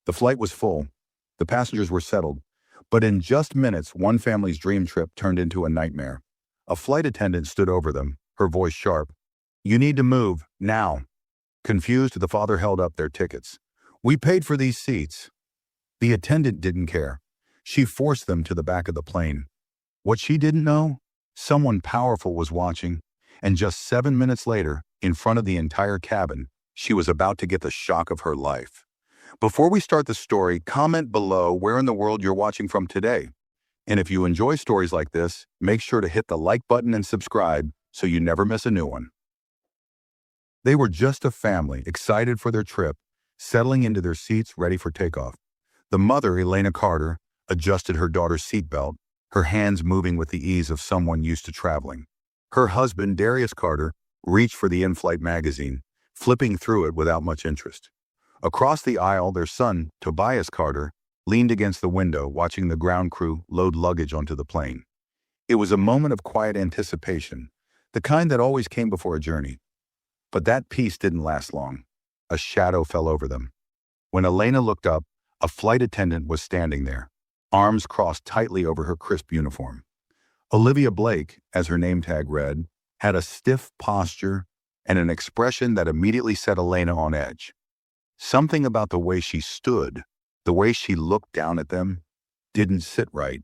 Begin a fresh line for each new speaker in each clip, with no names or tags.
The flight was full. The passengers were settled. But in just minutes, one family's dream trip turned into a nightmare. A flight attendant stood over them, her voice sharp. "You need to move, now." Confused, the father held up their tickets. "We paid for these seats." The attendant didn't care. She forced them to the back of the plane. What she didn't know? Someone powerful was watching, and just 7 minutes later, in front of the entire cabin, she was about to get the shock of her life. Before we start the story, comment below where in the world you're watching from today. And if you enjoy stories like this, make sure to hit the like button and subscribe so you never miss a new one. They were just a family, excited for their trip, settling into their seats ready for takeoff. The mother, Elena Carter, adjusted her daughter's seatbelt, her hands moving with the ease of someone used to traveling. Her husband, Darius Carter, reached for the in-flight magazine, flipping through it without much interest. Across the aisle, their son, Tobias Carter, leaned against the window, watching the ground crew load luggage onto the plane. It was a moment of quiet anticipation, the kind that always came before a journey. But that peace didn't last long. A shadow fell over them. When Elena looked up, a flight attendant was standing there, arms crossed tightly over her crisp uniform. Olivia Blake, as her name tag read, had a stiff posture and an expression that immediately set Elena on edge. Something about the way she stood, the way she looked down at them, didn't sit right.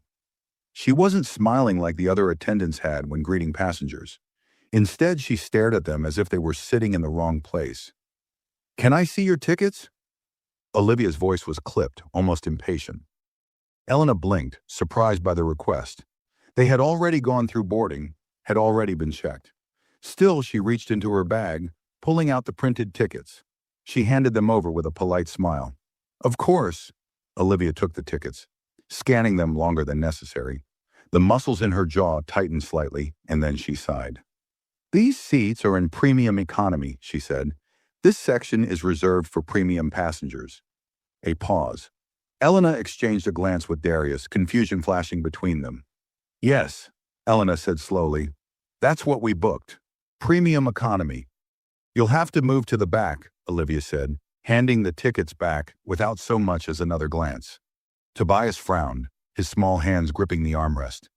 She wasn't smiling like the other attendants had when greeting passengers. Instead, she stared at them as if they were sitting in the wrong place. "Can I see your tickets?" Olivia's voice was clipped, almost impatient. Elena blinked, surprised by the request. They had already gone through boarding, had already been checked. Still, she reached into her bag, pulling out the printed tickets. She handed them over with a polite smile. "Of course." Olivia took the tickets, scanning them longer than necessary. The muscles in her jaw tightened slightly, and then she sighed. "These seats are in premium economy," she said. "This section is reserved for premium passengers." A pause. Elena exchanged a glance with Darius, confusion flashing between them. "Yes," Elena said slowly. "That's what we booked. Premium economy." "You'll have to move to the back," Olivia said, handing the tickets back without so much as another glance. Tobias frowned, his small hands gripping the armrest.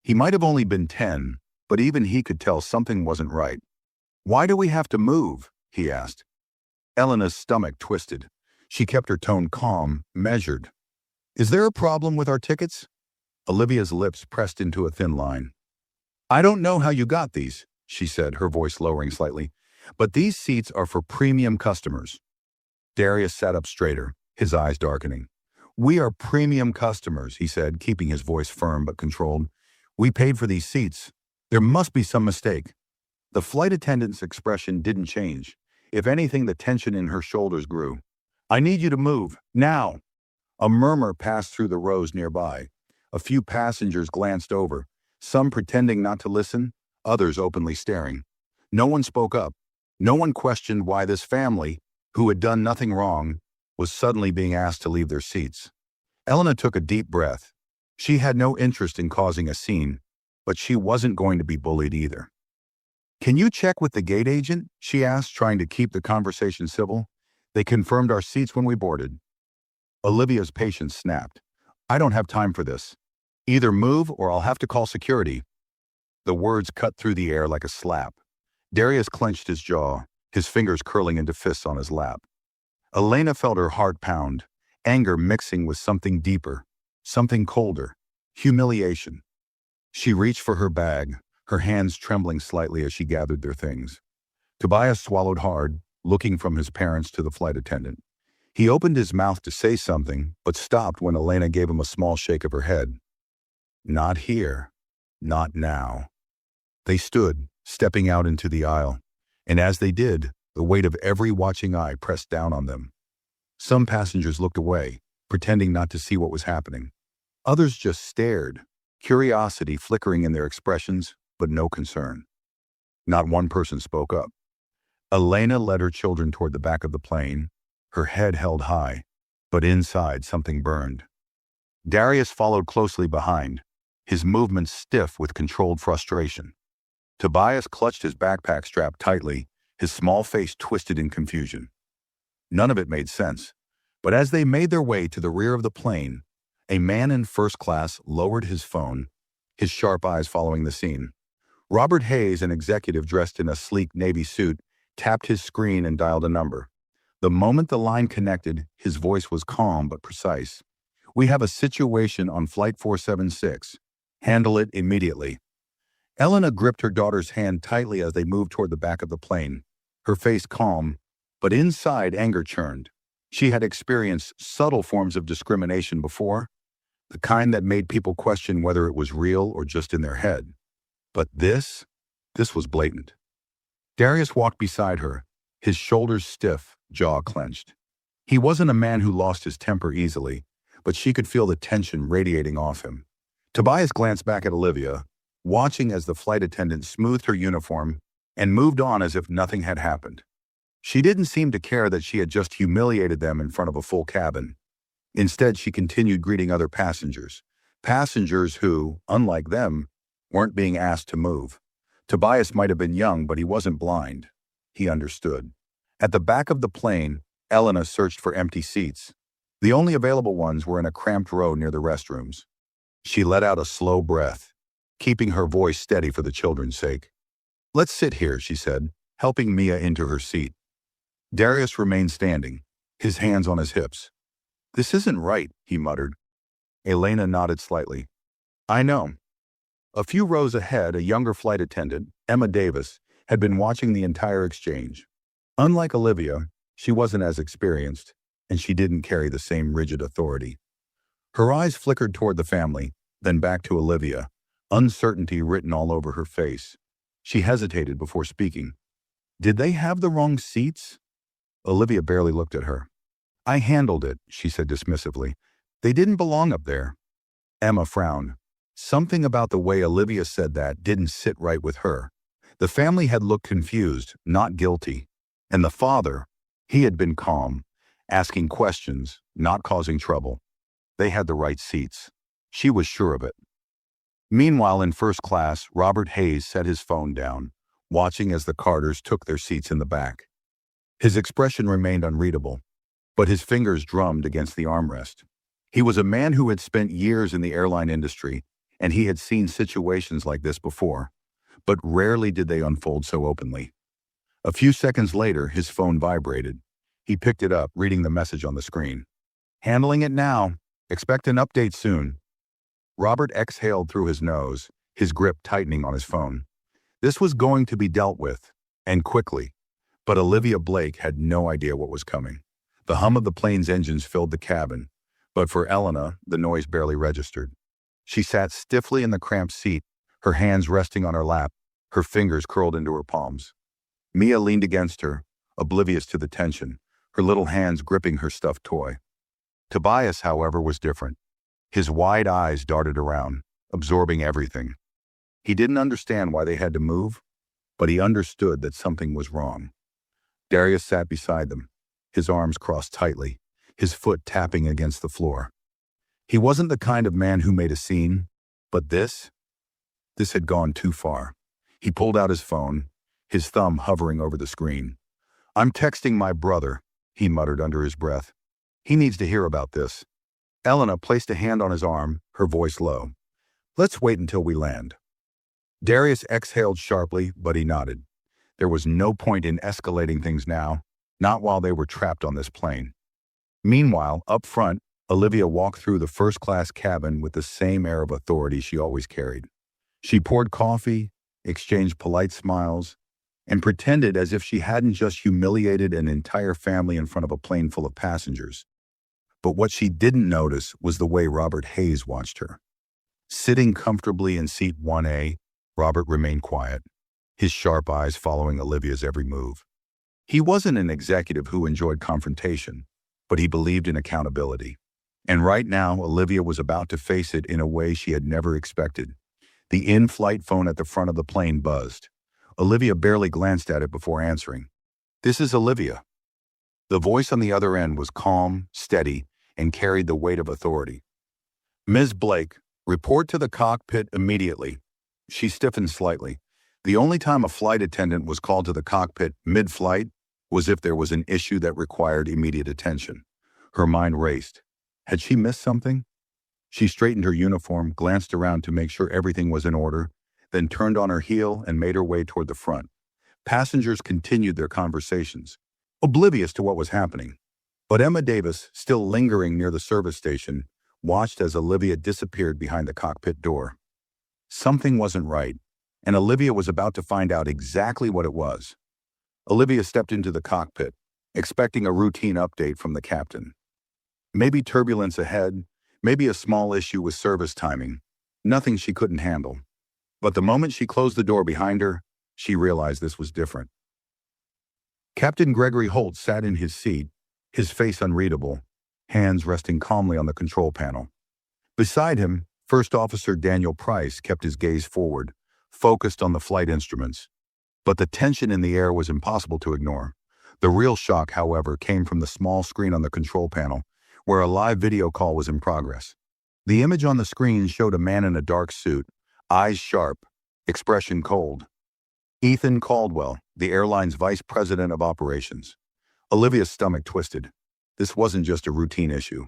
He might have only been 10, but even he could tell something wasn't right. "Why do we have to move?" he asked. Elena's stomach twisted. She kept her tone calm, measured. "Is there a problem with our tickets?" Olivia's lips pressed into a thin line. "I don't know how you got these," she said, her voice lowering slightly, "but these seats are for premium customers." Darius sat up straighter, his eyes darkening. "We are premium customers," he said, keeping his voice firm but controlled. "We paid for these seats. There must be some mistake." The flight attendant's expression didn't change. If anything, the tension in her shoulders grew. "I need you to move, now." A murmur passed through the rows nearby. A few passengers glanced over, some pretending not to listen, others openly staring. No one spoke up. No one questioned why this family, who had done nothing wrong, was suddenly being asked to leave their seats. Elena took a deep breath. She had no interest in causing a scene, but she wasn't going to be bullied either. "Can you check with the gate agent?" she asked, trying to keep the conversation civil. "They confirmed our seats when we boarded." Olivia's patience snapped. "I don't have time for this. Either move or I'll have to call security." The words cut through the air like a slap. Darius clenched his jaw, his fingers curling into fists on his lap. Elena felt her heart pound, anger mixing with something deeper, something colder, humiliation. She reached for her bag, her hands trembling slightly as she gathered their things. Tobias swallowed hard, looking from his parents to the flight attendant. He opened his mouth to say something, but stopped when Elena gave him a small shake of her head. "Not here. Not now." They stood, stepping out into the aisle, and as they did, the weight of every watching eye pressed down on them. Some passengers looked away, pretending not to see what was happening. Others just stared, curiosity flickering in their expressions, but no concern. Not one person spoke up. Elena led her children toward the back of the plane, her head held high, but inside something burned. Darius followed closely behind, his movements stiff with controlled frustration. Tobias clutched his backpack strap tightly, his small face twisted in confusion. None of it made sense. But as they made their way to the rear of the plane, a man in first class lowered his phone, his sharp eyes following the scene. Robert Hayes, an executive dressed in a sleek navy suit, tapped his screen and dialed a number. The moment the line connected, his voice was calm but precise. "We have a situation on Flight 476. Handle it immediately." Elena gripped her daughter's hand tightly as they moved toward the back of the plane, her face calm, but inside anger churned. She had experienced subtle forms of discrimination before, the kind that made people question whether it was real or just in their head. But this was blatant. Darius walked beside her, his shoulders stiff, jaw clenched. He wasn't a man who lost his temper easily, but she could feel the tension radiating off him. Tobias glanced back at Olivia, watching as the flight attendant smoothed her uniform and moved on as if nothing had happened. She didn't seem to care that she had just humiliated them in front of a full cabin. Instead, she continued greeting other passengers who, unlike them, weren't being asked to move. Tobias might have been young, but he wasn't blind. He understood. At the back of the plane, Elena searched for empty seats. The only available ones were in a cramped row near the restrooms. She let out a slow breath, keeping her voice steady for the children's sake. "Let's sit here," she said, helping Mia into her seat. Darius remained standing, his hands on his hips. "This isn't right," he muttered. Elena nodded slightly. "I know." A few rows ahead, a younger flight attendant, Emma Davis, had been watching the entire exchange. Unlike Olivia, she wasn't as experienced, and she didn't carry the same rigid authority. Her eyes flickered toward the family, then back to Olivia, uncertainty written all over her face. She hesitated before speaking. "Did they have the wrong seats?" Olivia barely looked at her. "I handled it," she said dismissively. "They didn't belong up there." Emma frowned. Something about the way Olivia said that didn't sit right with her. The family had looked confused, not guilty. And the father, he had been calm, asking questions, not causing trouble. They had the right seats. She was sure of it. Meanwhile, in first class, Robert Hayes set his phone down, watching as the Carters took their seats in the back. His expression remained unreadable, but his fingers drummed against the armrest. He was a man who had spent years in the airline industry, and he had seen situations like this before, but rarely did they unfold so openly. A few seconds later, his phone vibrated. He picked it up, reading the message on the screen. "Handling it now. Expect an update soon." Robert exhaled through his nose, his grip tightening on his phone. This was going to be dealt with, and quickly. But Olivia Blake had no idea what was coming. The hum of the plane's engines filled the cabin, but for Elena, the noise barely registered. She sat stiffly in the cramped seat, her hands resting on her lap, her fingers curled into her palms. Mia leaned against her, oblivious to the tension, her little hands gripping her stuffed toy. Tobias, however, was different. His wide eyes darted around, absorbing everything. He didn't understand why they had to move, but he understood that something was wrong. Darius sat beside them, his arms crossed tightly, his foot tapping against the floor. He wasn't the kind of man who made a scene, but this had gone too far. He pulled out his phone, his thumb hovering over the screen. "I'm texting my brother," he muttered under his breath. "He needs to hear about this." Elena placed a hand on his arm, her voice low. "Let's wait until we land." Darius exhaled sharply, but he nodded. There was no point in escalating things now, not while they were trapped on this plane. Meanwhile, up front, Olivia walked through the first-class cabin with the same air of authority she always carried. She poured coffee, exchanged polite smiles, and pretended as if she hadn't just humiliated an entire family in front of a plane full of passengers. But what she didn't notice was the way Robert Hayes watched her. Sitting comfortably in seat 1A, Robert remained quiet, his sharp eyes following Olivia's every move. He wasn't an executive who enjoyed confrontation, but he believed in accountability. And right now, Olivia was about to face it in a way she had never expected. The in-flight phone at the front of the plane buzzed. Olivia barely glanced at it before answering. "This is Olivia." The voice on the other end was calm, steady, and carried the weight of authority. "Ms. Blake, report to the cockpit immediately." She stiffened slightly. The only time a flight attendant was called to the cockpit mid-flight was if there was an issue that required immediate attention. Her mind raced. Had she missed something? She straightened her uniform, glanced around to make sure everything was in order, then turned on her heel and made her way toward the front. Passengers continued their conversations, oblivious to what was happening. But Emma Davis, still lingering near the service station, watched as Olivia disappeared behind the cockpit door. Something wasn't right, and Olivia was about to find out exactly what it was. Olivia stepped into the cockpit, expecting a routine update from the captain. Maybe turbulence ahead, maybe a small issue with service timing, nothing she couldn't handle. But the moment she closed the door behind her, she realized this was different. Captain Gregory Holt sat in his seat, his face unreadable, hands resting calmly on the control panel. Beside him, First Officer Daniel Price kept his gaze forward, focused on the flight instruments. But the tension in the air was impossible to ignore. The real shock, however, came from the small screen on the control panel, where a live video call was in progress. The image on the screen showed a man in a dark suit, eyes sharp, expression cold. Ethan Caldwell, the airline's vice president of operations. Olivia's stomach twisted. This wasn't just a routine issue.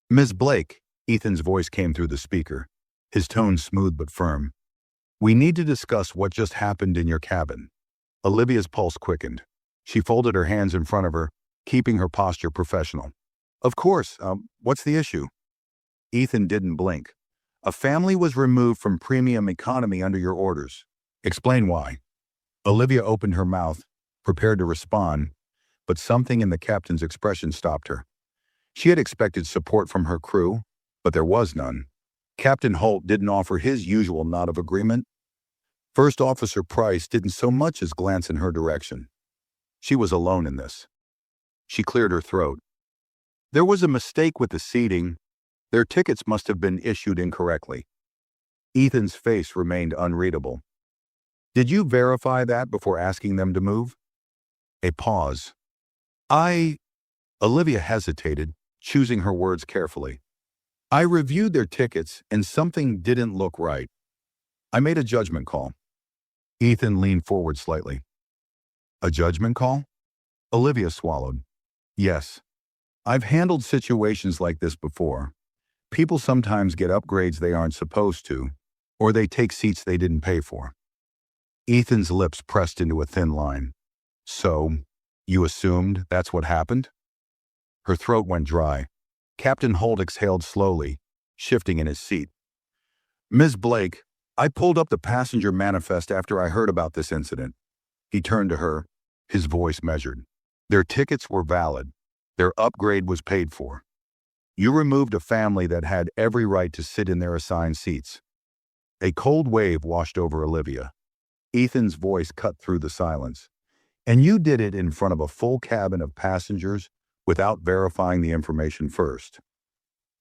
"Ms. Blake," Ethan's voice came through the speaker, his tone smooth but firm. "We need to discuss what just happened in your cabin." Olivia's pulse quickened. She folded her hands in front of her, keeping her posture professional. "Of course, what's the issue?" Ethan didn't blink. "A family was removed from premium economy under your orders. Explain why." Olivia opened her mouth, prepared to respond, but something in the captain's expression stopped her. She had expected support from her crew, but there was none. Captain Holt didn't offer his usual nod of agreement. First Officer Price didn't so much as glance in her direction. She was alone in this. She cleared her throat. "There was a mistake with the seating. Their tickets must have been issued incorrectly." Ethan's face remained unreadable. "Did you verify that before asking them to move?" A pause. Olivia hesitated, choosing her words carefully. "I reviewed their tickets and something didn't look right. I made a judgment call." Ethan leaned forward slightly. "A judgment call?" Olivia swallowed. "Yes. I've handled situations like this before. People sometimes get upgrades they aren't supposed to, or they take seats they didn't pay for." Ethan's lips pressed into a thin line. "So, you assumed that's what happened?" Her throat went dry. Captain Holt exhaled slowly, shifting in his seat. "Ms. Blake, I pulled up the passenger manifest after I heard about this incident." He turned to her, his voice measured. "Their tickets were valid. Their upgrade was paid for. You removed a family that had every right to sit in their assigned seats." A cold wave washed over Olivia. Ethan's voice cut through the silence. "And you did it in front of a full cabin of passengers without verifying the information first."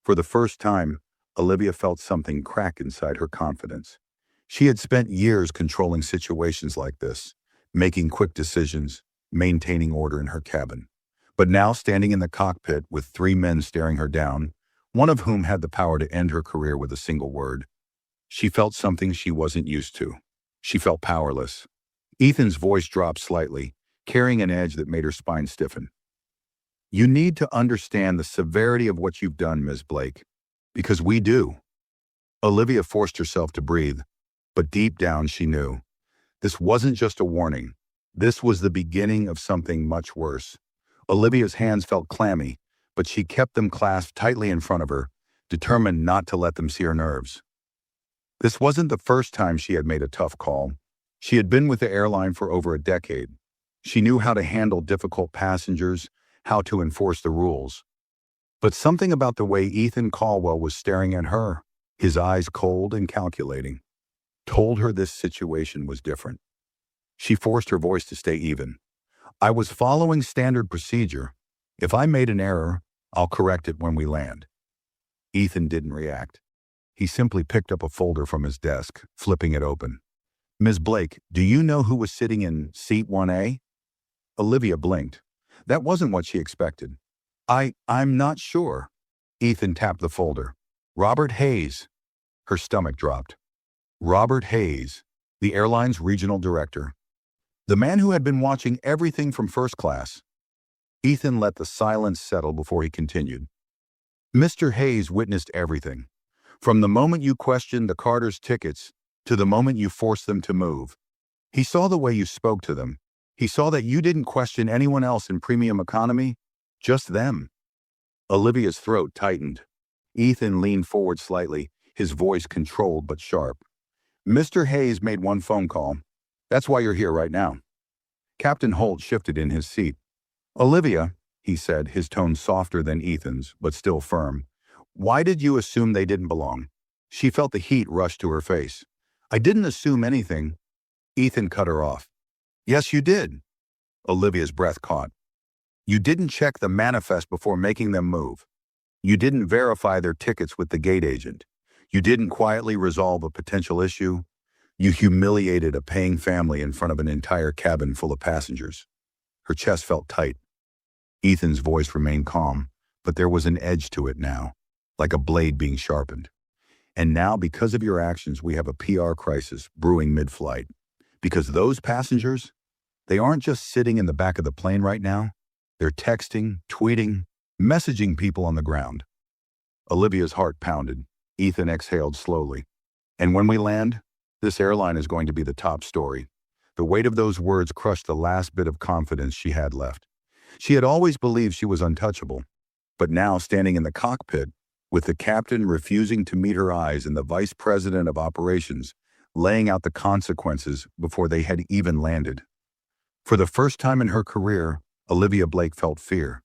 For the first time, Olivia felt something crack inside her confidence. She had spent years controlling situations like this, making quick decisions, maintaining order in her cabin. But now, standing in the cockpit with 3 men staring her down, one of whom had the power to end her career with a single word, she felt something she wasn't used to. She felt powerless. Ethan's voice dropped slightly, carrying an edge that made her spine stiffen. "You need to understand the severity of what you've done, Ms. Blake, because we do." Olivia forced herself to breathe, but deep down she knew. This wasn't just a warning. This was the beginning of something much worse. Olivia's hands felt clammy, but she kept them clasped tightly in front of her, determined not to let them see her nerves. This wasn't the first time she had made a tough call. She had been with the airline for over a decade. She knew how to handle difficult passengers, how to enforce the rules. But something about the way Ethan Caldwell was staring at her, his eyes cold and calculating, told her this situation was different. She forced her voice to stay even. "I was following standard procedure. If I made an error, I'll correct it when we land." Ethan didn't react. He simply picked up a folder from his desk, flipping it open. "Ms. Blake, do you know who was sitting in seat 1A? Olivia blinked. That wasn't what she expected. I'm not sure." Ethan tapped the folder. "Robert Hayes." Her stomach dropped. Robert Hayes, the airline's regional director. The man who had been watching everything from first class. Ethan let the silence settle before he continued. Mr. Hayes witnessed everything. From the moment you questioned the Carter's tickets to the moment you forced them to move. He saw the way you spoke to them. He saw that you didn't question anyone else in premium economy, just them. Olivia's throat tightened. Ethan leaned forward slightly, his voice controlled but sharp. Mr. Hayes made one phone call. That's why you're here right now. Captain Holt shifted in his seat. Olivia, he said, his tone softer than Ethan's, but still firm. Why did you assume they didn't belong? She felt the heat rush to her face. I didn't assume anything. Ethan cut her off. Yes, you did. Olivia's breath caught. You didn't check the manifest before making them move. You didn't verify their tickets with the gate agent. You didn't quietly resolve a potential issue. You humiliated a paying family in front of an entire cabin full of passengers. Her chest felt tight. Ethan's voice remained calm, but there was an edge to it now, like a blade being sharpened. And now, because of your actions, we have a PR crisis brewing mid-flight. Because those passengers, they aren't just sitting in the back of the plane right now. They're texting, tweeting, messaging people on the ground. Olivia's heart pounded. Ethan exhaled slowly. And when we land, this airline is going to be the top story. The weight of those words crushed the last bit of confidence she had left. She had always believed she was untouchable. But now, standing in the cockpit, with the captain refusing to meet her eyes and the vice president of operations laying out the consequences before they had even landed. For the first time in her career, Olivia Blake felt fear.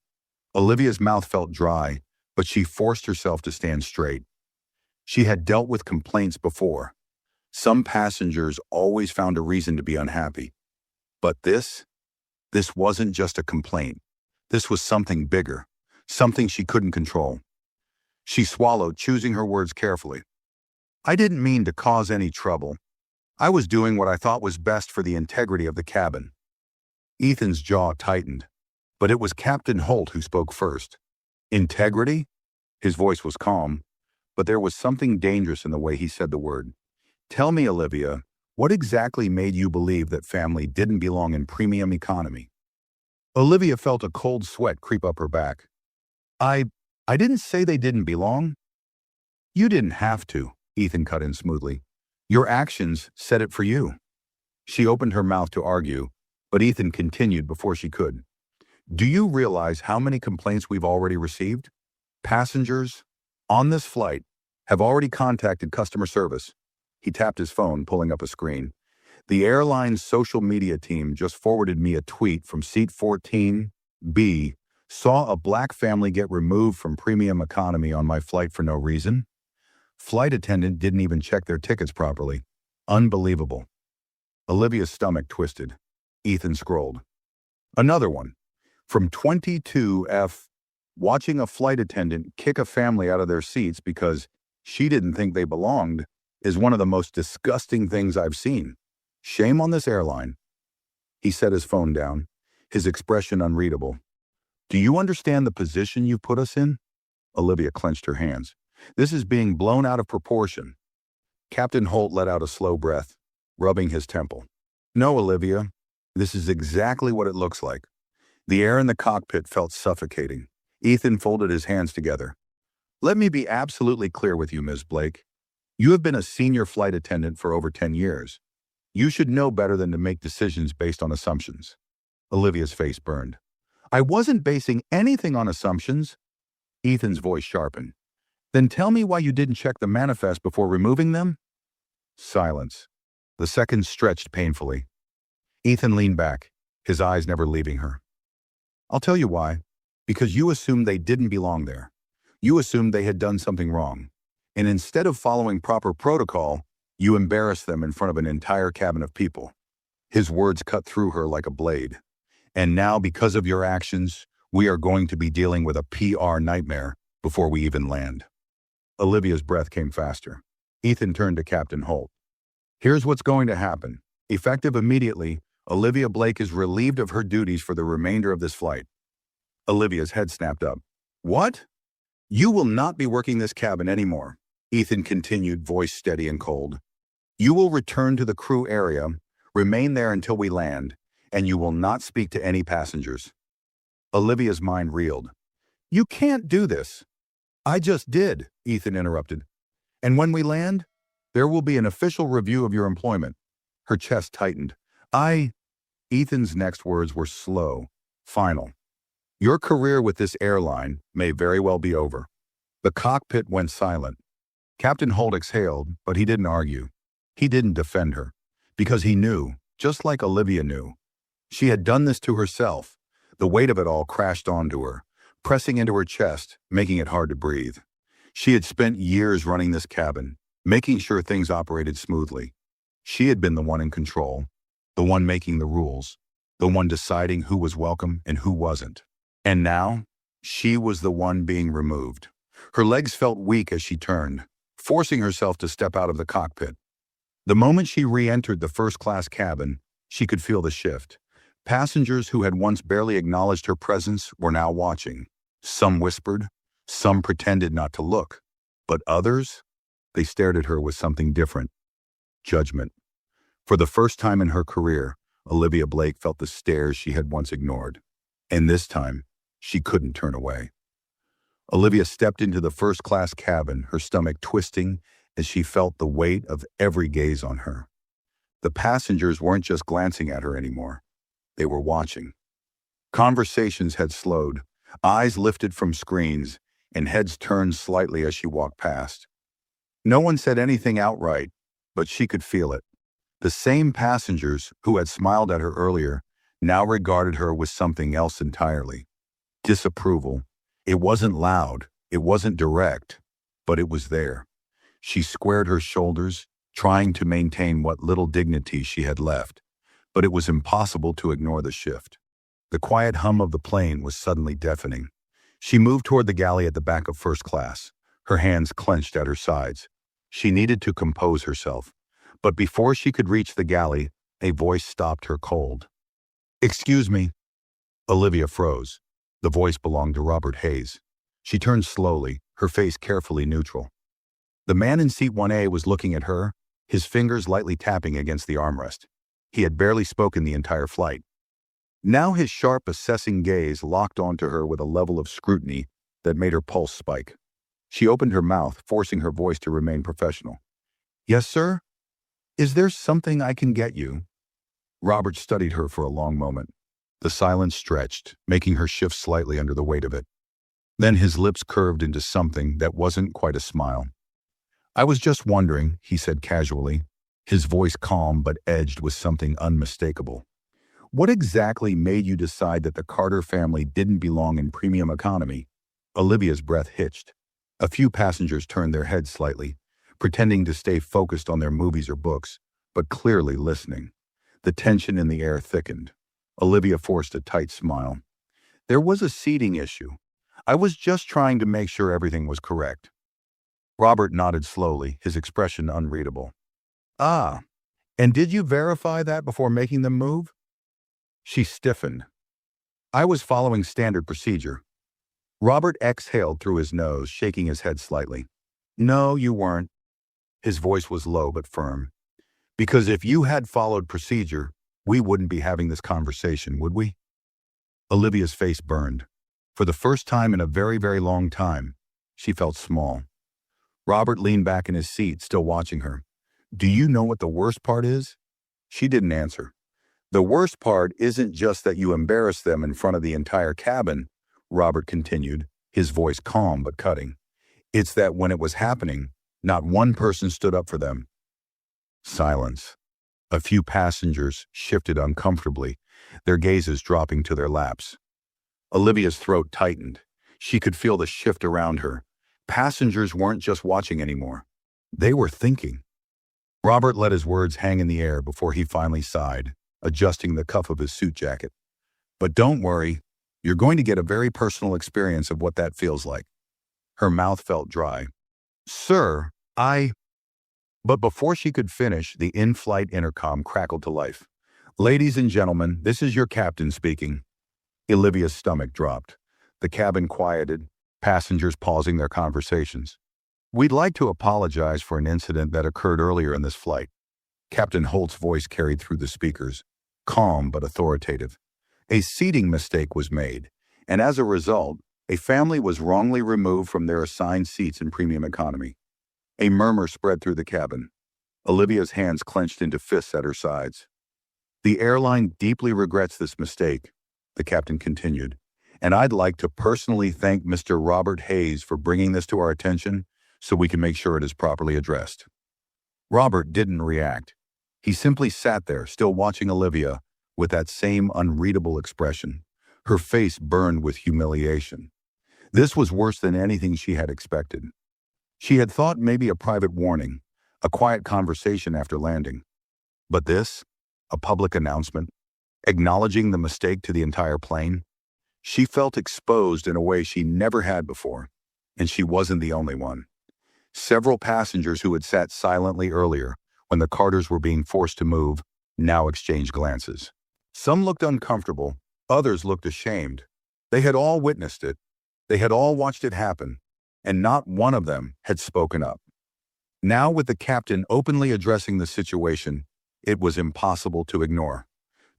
Olivia's mouth felt dry, but she forced herself to stand straight. She had dealt with complaints before. Some passengers always found a reason to be unhappy. But this wasn't just a complaint. This was something bigger, something she couldn't control. She swallowed, choosing her words carefully. I didn't mean to cause any trouble. I was doing what I thought was best for the integrity of the cabin. Ethan's jaw tightened, but it was Captain Holt who spoke first. Integrity? His voice was calm, but there was something dangerous in the way he said the word. Tell me, Olivia, what exactly made you believe that family didn't belong in premium economy? Olivia felt a cold sweat creep up her back. I didn't say they didn't belong. You didn't have to, Ethan cut in smoothly. Your actions said it for you. She opened her mouth to argue, but Ethan continued before she could. Do you realize how many complaints we've already received? Passengers on this flight have already contacted customer service. He tapped his phone, pulling up a screen. The airline's social media team just forwarded me a tweet from seat 14B. Saw a black family get removed from premium economy on my flight for no reason. Flight attendant didn't even check their tickets properly. Unbelievable. Olivia's stomach twisted. Ethan scrolled. Another one. From 22F, watching a flight attendant kick a family out of their seats because she didn't think they belonged is one of the most disgusting things I've seen. Shame on this airline. He set his phone down, his expression unreadable. Do you understand the position you've put us in? Olivia clenched her hands. This is being blown out of proportion. Captain Holt let out a slow breath, rubbing his temple. No, Olivia, this is exactly what it looks like. The air in the cockpit felt suffocating. Ethan folded his hands together. Let me be absolutely clear with you, Ms. Blake. You have been a senior flight attendant for over 10 years. You should know better than to make decisions based on assumptions. Olivia's face burned. I wasn't basing anything on assumptions. Ethan's voice sharpened. Then tell me why you didn't check the manifest before removing them? Silence. The seconds stretched painfully. Ethan leaned back, his eyes never leaving her. I'll tell you why. Because you assumed they didn't belong there. You assumed they had done something wrong. And instead of following proper protocol, you embarrassed them in front of an entire cabin of people. His words cut through her like a blade. And now, because of your actions, we are going to be dealing with a PR nightmare before we even land. Olivia's breath came faster. Ethan turned to Captain Holt. Here's what's going to happen. Effective immediately, Olivia Blake is relieved of her duties for the remainder of this flight. Olivia's head snapped up. What? You will not be working this cabin anymore, Ethan continued, voice steady and cold. You will return to the crew area, remain there until we land, and you will not speak to any passengers. Olivia's mind reeled. You can't do this. I just did, Ethan interrupted. And when we land, there will be an official review of your employment. Her chest tightened. Ethan's next words were slow, final. Your career with this airline may very well be over. The cockpit went silent. Captain Holt exhaled, but he didn't argue. He didn't defend her, because he knew, just like Olivia knew. She had done this to herself. The weight of it all crashed onto her, pressing into her chest, making it hard to breathe. She had spent years running this cabin, making sure things operated smoothly. She had been the one in control, the one making the rules, the one deciding who was welcome and who wasn't. And now, she was the one being removed. Her legs felt weak as she turned, forcing herself to step out of the cockpit. The moment she re-entered the first-class cabin, she could feel the shift. Passengers who had once barely acknowledged her presence were now watching. Some whispered, some pretended not to look. But others, they stared at her with something different. Judgment. For the first time in her career, Olivia Blake felt the stares she had once ignored. And this time, she couldn't turn away. Olivia stepped into the first-class cabin, her stomach twisting as she felt the weight of every gaze on her. The passengers weren't just glancing at her anymore. They were watching. Conversations had slowed, eyes lifted from screens, and heads turned slightly as she walked past. No one said anything outright, but she could feel it. The same passengers who had smiled at her earlier now regarded her with something else entirely. Disapproval. It wasn't loud, it wasn't direct, but it was there. She squared her shoulders, trying to maintain what little dignity she had left, but it was impossible to ignore the shift. The quiet hum of the plane was suddenly deafening. She moved toward the galley at the back of first class, her hands clenched at her sides. She needed to compose herself, but before she could reach the galley, a voice stopped her cold. Excuse me. Olivia froze. The voice belonged to Robert Hayes. She turned slowly, her face carefully neutral. The man in seat 1A was looking at her, his fingers lightly tapping against the armrest. He had barely spoken the entire flight. Now his sharp, assessing gaze locked onto her with a level of scrutiny that made her pulse spike. She opened her mouth, forcing her voice to remain professional. Yes, sir? Is there something I can get you? Robert studied her for a long moment. The silence stretched, making her shift slightly under the weight of it. Then his lips curved into something that wasn't quite a smile. I was just wondering, he said casually, his voice calm but edged with something unmistakable. What exactly made you decide that the Carter family didn't belong in premium economy? Olivia's breath hitched. A few passengers turned their heads slightly, pretending to stay focused on their movies or books, but clearly listening. The tension in the air thickened. Olivia forced a tight smile. There was a seating issue. I was just trying to make sure everything was correct. Robert nodded slowly, his expression unreadable. Ah, and did you verify that before making them move? She stiffened. I was following standard procedure. Robert exhaled through his nose, shaking his head slightly. No, you weren't. His voice was low but firm. Because if you had followed procedure, we wouldn't be having this conversation, would we? Olivia's face burned. For the first time in a very, very long time, she felt small. Robert leaned back in his seat, still watching her. Do you know what the worst part is? She didn't answer. The worst part isn't just that you embarrassed them in front of the entire cabin, Robert continued, his voice calm but cutting. It's that when it was happening, not one person stood up for them. Silence. A few passengers shifted uncomfortably, their gazes dropping to their laps. Olivia's throat tightened. She could feel the shift around her. Passengers weren't just watching anymore. They were thinking. Robert let his words hang in the air before he finally sighed, adjusting the cuff of his suit jacket. But don't worry, you're going to get a very personal experience of what that feels like. Her mouth felt dry. Sir, But before she could finish, the in-flight intercom crackled to life. Ladies and gentlemen, this is your captain speaking. Olivia's stomach dropped. The cabin quieted, passengers pausing their conversations. We'd like to apologize for an incident that occurred earlier in this flight. Captain Holt's voice carried through the speakers, calm but authoritative. A seating mistake was made, and as a result, a family was wrongly removed from their assigned seats in premium economy. A murmur spread through the cabin. Olivia's hands clenched into fists at her sides. "The airline deeply regrets this mistake," the captain continued, "and I'd like to personally thank Mr. Robert Hayes for bringing this to our attention so we can make sure it is properly addressed." Robert didn't react. He simply sat there, still watching Olivia, with that same unreadable expression. Her face burned with humiliation. This was worse than anything she had expected. She had thought maybe a private warning, a quiet conversation after landing. But this, a public announcement, acknowledging the mistake to the entire plane, she felt exposed in a way she never had before, and she wasn't the only one. Several passengers who had sat silently earlier, when the Carters were being forced to move, now exchanged glances. Some looked uncomfortable, others looked ashamed. They had all witnessed it. They had all watched it happen, and not one of them had spoken up. Now, with the captain openly addressing the situation, it was impossible to ignore.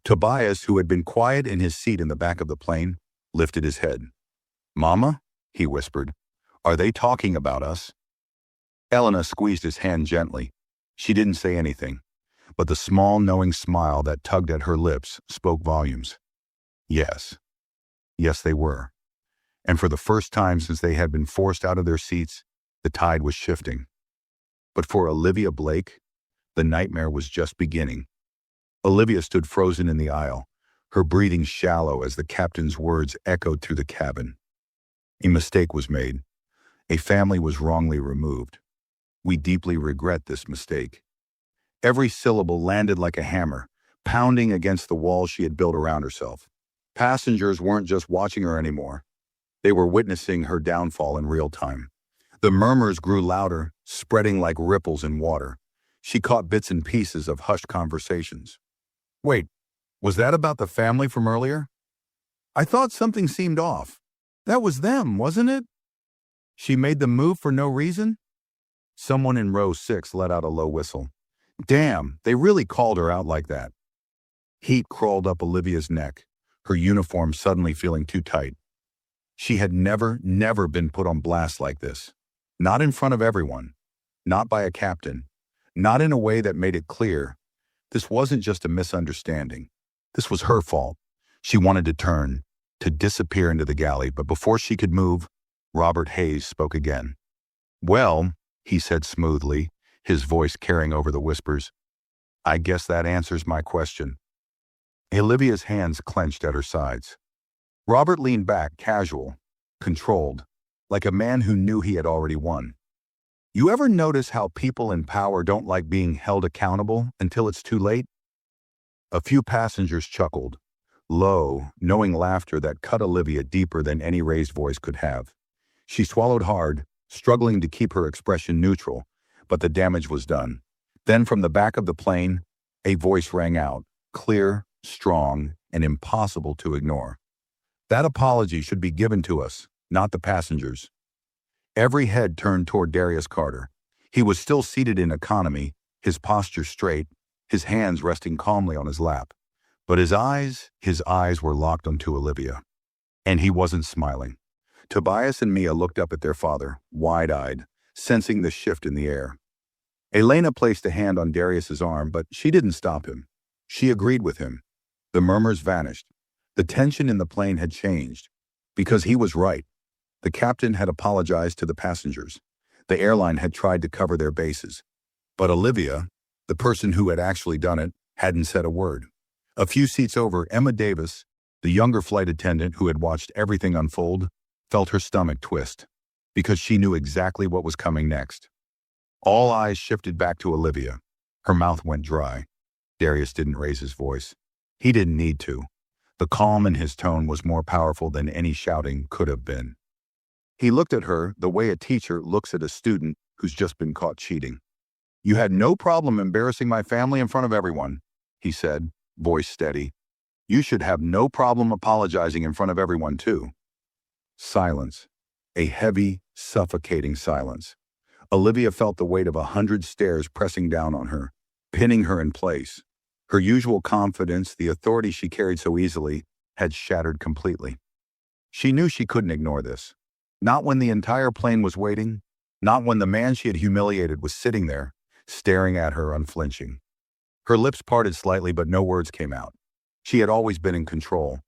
Tobias, who had been quiet in his seat in the back of the plane, lifted his head. "Mama," he whispered, "are they talking about us?" Elena squeezed his hand gently. She didn't say anything, but the small, knowing smile that tugged at her lips spoke volumes. Yes. Yes, they were. And for the first time since they had been forced out of their seats, the tide was shifting. But for Olivia Blake, the nightmare was just beginning. Olivia stood frozen in the aisle, her breathing shallow as the captain's words echoed through the cabin. A mistake was made. A family was wrongly removed. We deeply regret this mistake. Every syllable landed like a hammer, pounding against the wall she had built around herself. Passengers weren't just watching her anymore. They were witnessing her downfall in real time. The murmurs grew louder, spreading like ripples in water. She caught bits and pieces of hushed conversations. "Wait, was that about the family from earlier? I thought something seemed off. That was them, wasn't it? She made the move for no reason?" Someone in row 6 let out a low whistle. Damn, they really called her out like that. Heat crawled up Olivia's neck, her uniform suddenly feeling too tight. She had never been put on blast like this. Not in front of everyone. Not by a captain. Not in a way that made it clear. This wasn't just a misunderstanding. This was her fault. She wanted to turn, to disappear into the galley, but before she could move, Robert Hayes spoke again. "Well," he said smoothly, his voice carrying over the whispers, "I guess that answers my question." Olivia's hands clenched at her sides. Robert leaned back, casual, controlled, like a man who knew he had already won. "You ever notice how people in power don't like being held accountable until it's too late?" A few passengers chuckled, low, knowing laughter that cut Olivia deeper than any raised voice could have. She swallowed hard, struggling to keep her expression neutral, but the damage was done. Then from the back of the plane, a voice rang out, clear, strong, and impossible to ignore. "That apology should be given to us, not the passengers." Every head turned toward Darius Carter. He was still seated in economy, his posture straight, his hands resting calmly on his lap. But his eyes were locked onto Olivia. And he wasn't smiling. Tobias and Mia looked up at their father, wide-eyed, sensing the shift in the air. Elena placed a hand on Darius's arm, but she didn't stop him. She agreed with him. The murmurs vanished. The tension in the plane had changed. Because he was right. The captain had apologized to the passengers. The airline had tried to cover their bases. But Olivia, the person who had actually done it, hadn't said a word. A few seats over, Emma Davis, the younger flight attendant who had watched everything unfold, felt her stomach twist, because she knew exactly what was coming next. All eyes shifted back to Olivia. Her mouth went dry. Darius didn't raise his voice. He didn't need to. The calm in his tone was more powerful than any shouting could have been. He looked at her the way a teacher looks at a student who's just been caught cheating. "You had no problem embarrassing my family in front of everyone," he said, voice steady. "You should have no problem apologizing in front of everyone, too." Silence. A heavy, suffocating silence. Olivia felt the weight of 100 stares pressing down on her, pinning her in place. Her usual confidence, the authority she carried so easily, had shattered completely. She knew she couldn't ignore this. Not when the entire plane was waiting, not when the man she had humiliated was sitting there, staring at her unflinching. Her lips parted slightly, but no words came out. She had always been in control,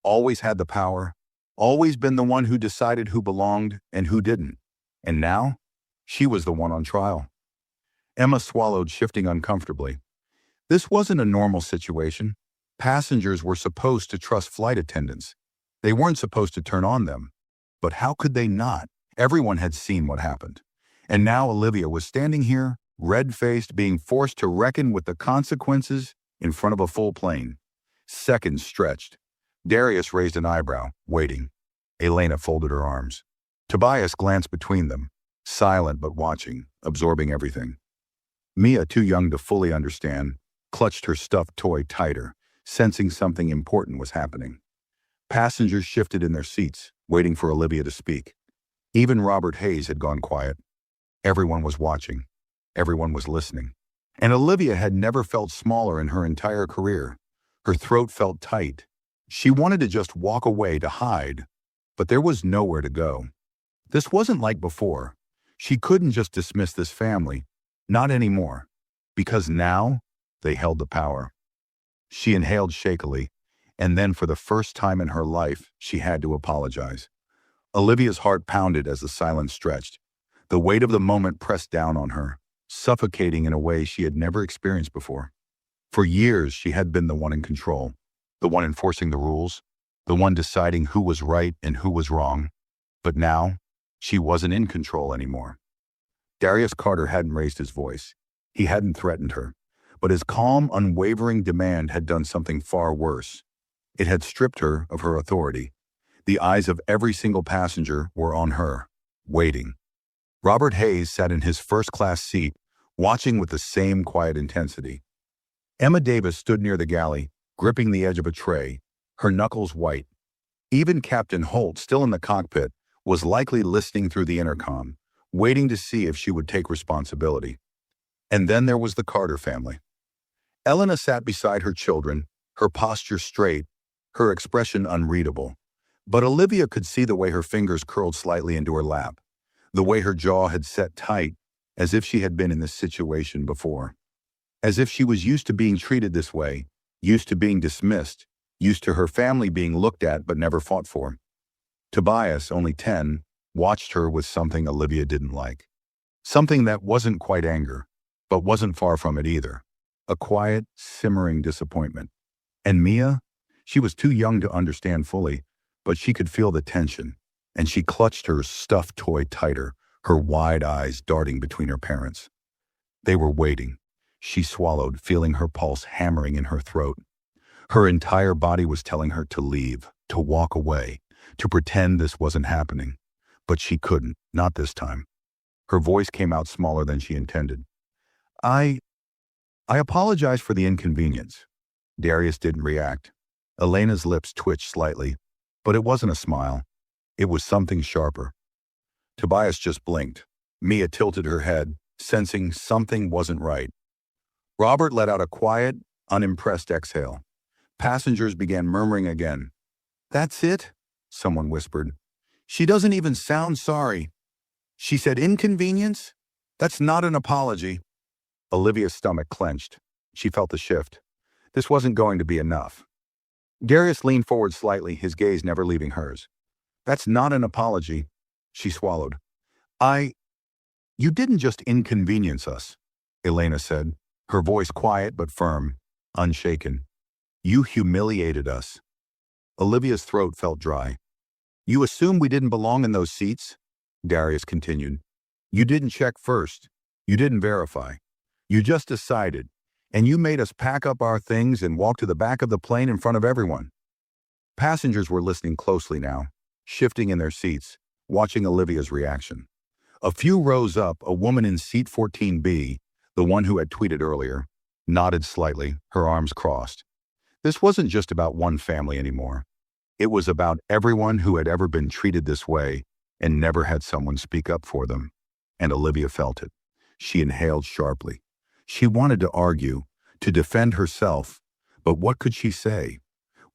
always had the power, always been the one who decided who belonged and who didn't. And now, she was the one on trial. Emma swallowed, shifting uncomfortably. This wasn't a normal situation. Passengers were supposed to trust flight attendants. They weren't supposed to turn on them. But how could they not? Everyone had seen what happened. And now Olivia was standing here, red-faced, being forced to reckon with the consequences in front of a full plane. Seconds stretched. Darius raised an eyebrow, waiting. Elena folded her arms. Tobias glanced between them, silent but watching, absorbing everything. Mia, too young to fully understand, clutched her stuffed toy tighter, sensing something important was happening. Passengers shifted in their seats, waiting for Olivia to speak. Even Robert Hayes had gone quiet. Everyone was watching. Everyone was listening. And Olivia had never felt smaller in her entire career. Her throat felt tight. She wanted to just walk away, to hide, but there was nowhere to go. This wasn't like before. She couldn't just dismiss this family. Not anymore. Because now, they held the power. She inhaled shakily, and then for the first time in her life, she had to apologize. Olivia's heart pounded as the silence stretched. The weight of the moment pressed down on her, suffocating in a way she had never experienced before. For years, she had been the one in control, the one enforcing the rules, the one deciding who was right and who was wrong. But now, she wasn't in control anymore. Darius Carter hadn't raised his voice. He hadn't threatened her. But his calm, unwavering demand had done something far worse. It had stripped her of her authority. The eyes of every single passenger were on her, waiting. Robert Hayes sat in his first-class seat, watching with the same quiet intensity. Emma Davis stood near the galley, gripping the edge of a tray, her knuckles white. Even Captain Holt, still in the cockpit, was likely listening through the intercom, waiting to see if she would take responsibility. And then there was the Carter family. Elena sat beside her children, her posture straight, her expression unreadable. But Olivia could see the way her fingers curled slightly into her lap, the way her jaw had set tight, as if she had been in this situation before. As if she was used to being treated this way, used to being dismissed, used to her family being looked at but never fought for. Tobias, only 10, watched her with something Olivia didn't like. Something that wasn't quite anger, but wasn't far from it either. A quiet, simmering disappointment. And Mia? She was too young to understand fully, but she could feel the tension, and she clutched her stuffed toy tighter, her wide eyes darting between her parents. They were waiting. She swallowed, feeling her pulse hammering in her throat. Her entire body was telling her to leave, to walk away, to pretend this wasn't happening. But she couldn't, not this time. Her voice came out smaller than she intended. I apologize for the inconvenience. Darius didn't react. Elena's lips twitched slightly, but it wasn't a smile. It was something sharper. Tobias just blinked. Mia tilted her head, sensing something wasn't right. Robert let out a quiet, unimpressed exhale. Passengers began murmuring again. "That's it?" someone whispered. "She doesn't even sound sorry. She said inconvenience? That's not an apology." Olivia's stomach clenched. She felt the shift. This wasn't going to be enough. Darius leaned forward slightly, his gaze never leaving hers. "That's not an apology." She swallowed. You didn't just inconvenience us," Elena said, her voice quiet but firm, unshaken. "You humiliated us." Olivia's throat felt dry. "You assumed we didn't belong in those seats?" Darius continued. "You didn't check first. You didn't verify. You just decided, and you made us pack up our things and walk to the back of the plane in front of everyone." Passengers were listening closely now, shifting in their seats, watching Olivia's reaction. A few rows up, a woman in seat 14B, the one who had tweeted earlier, nodded slightly, her arms crossed. This wasn't just about one family anymore. It was about everyone who had ever been treated this way and never had someone speak up for them. And Olivia felt it. She inhaled sharply. She wanted to argue, to defend herself, but what could she say?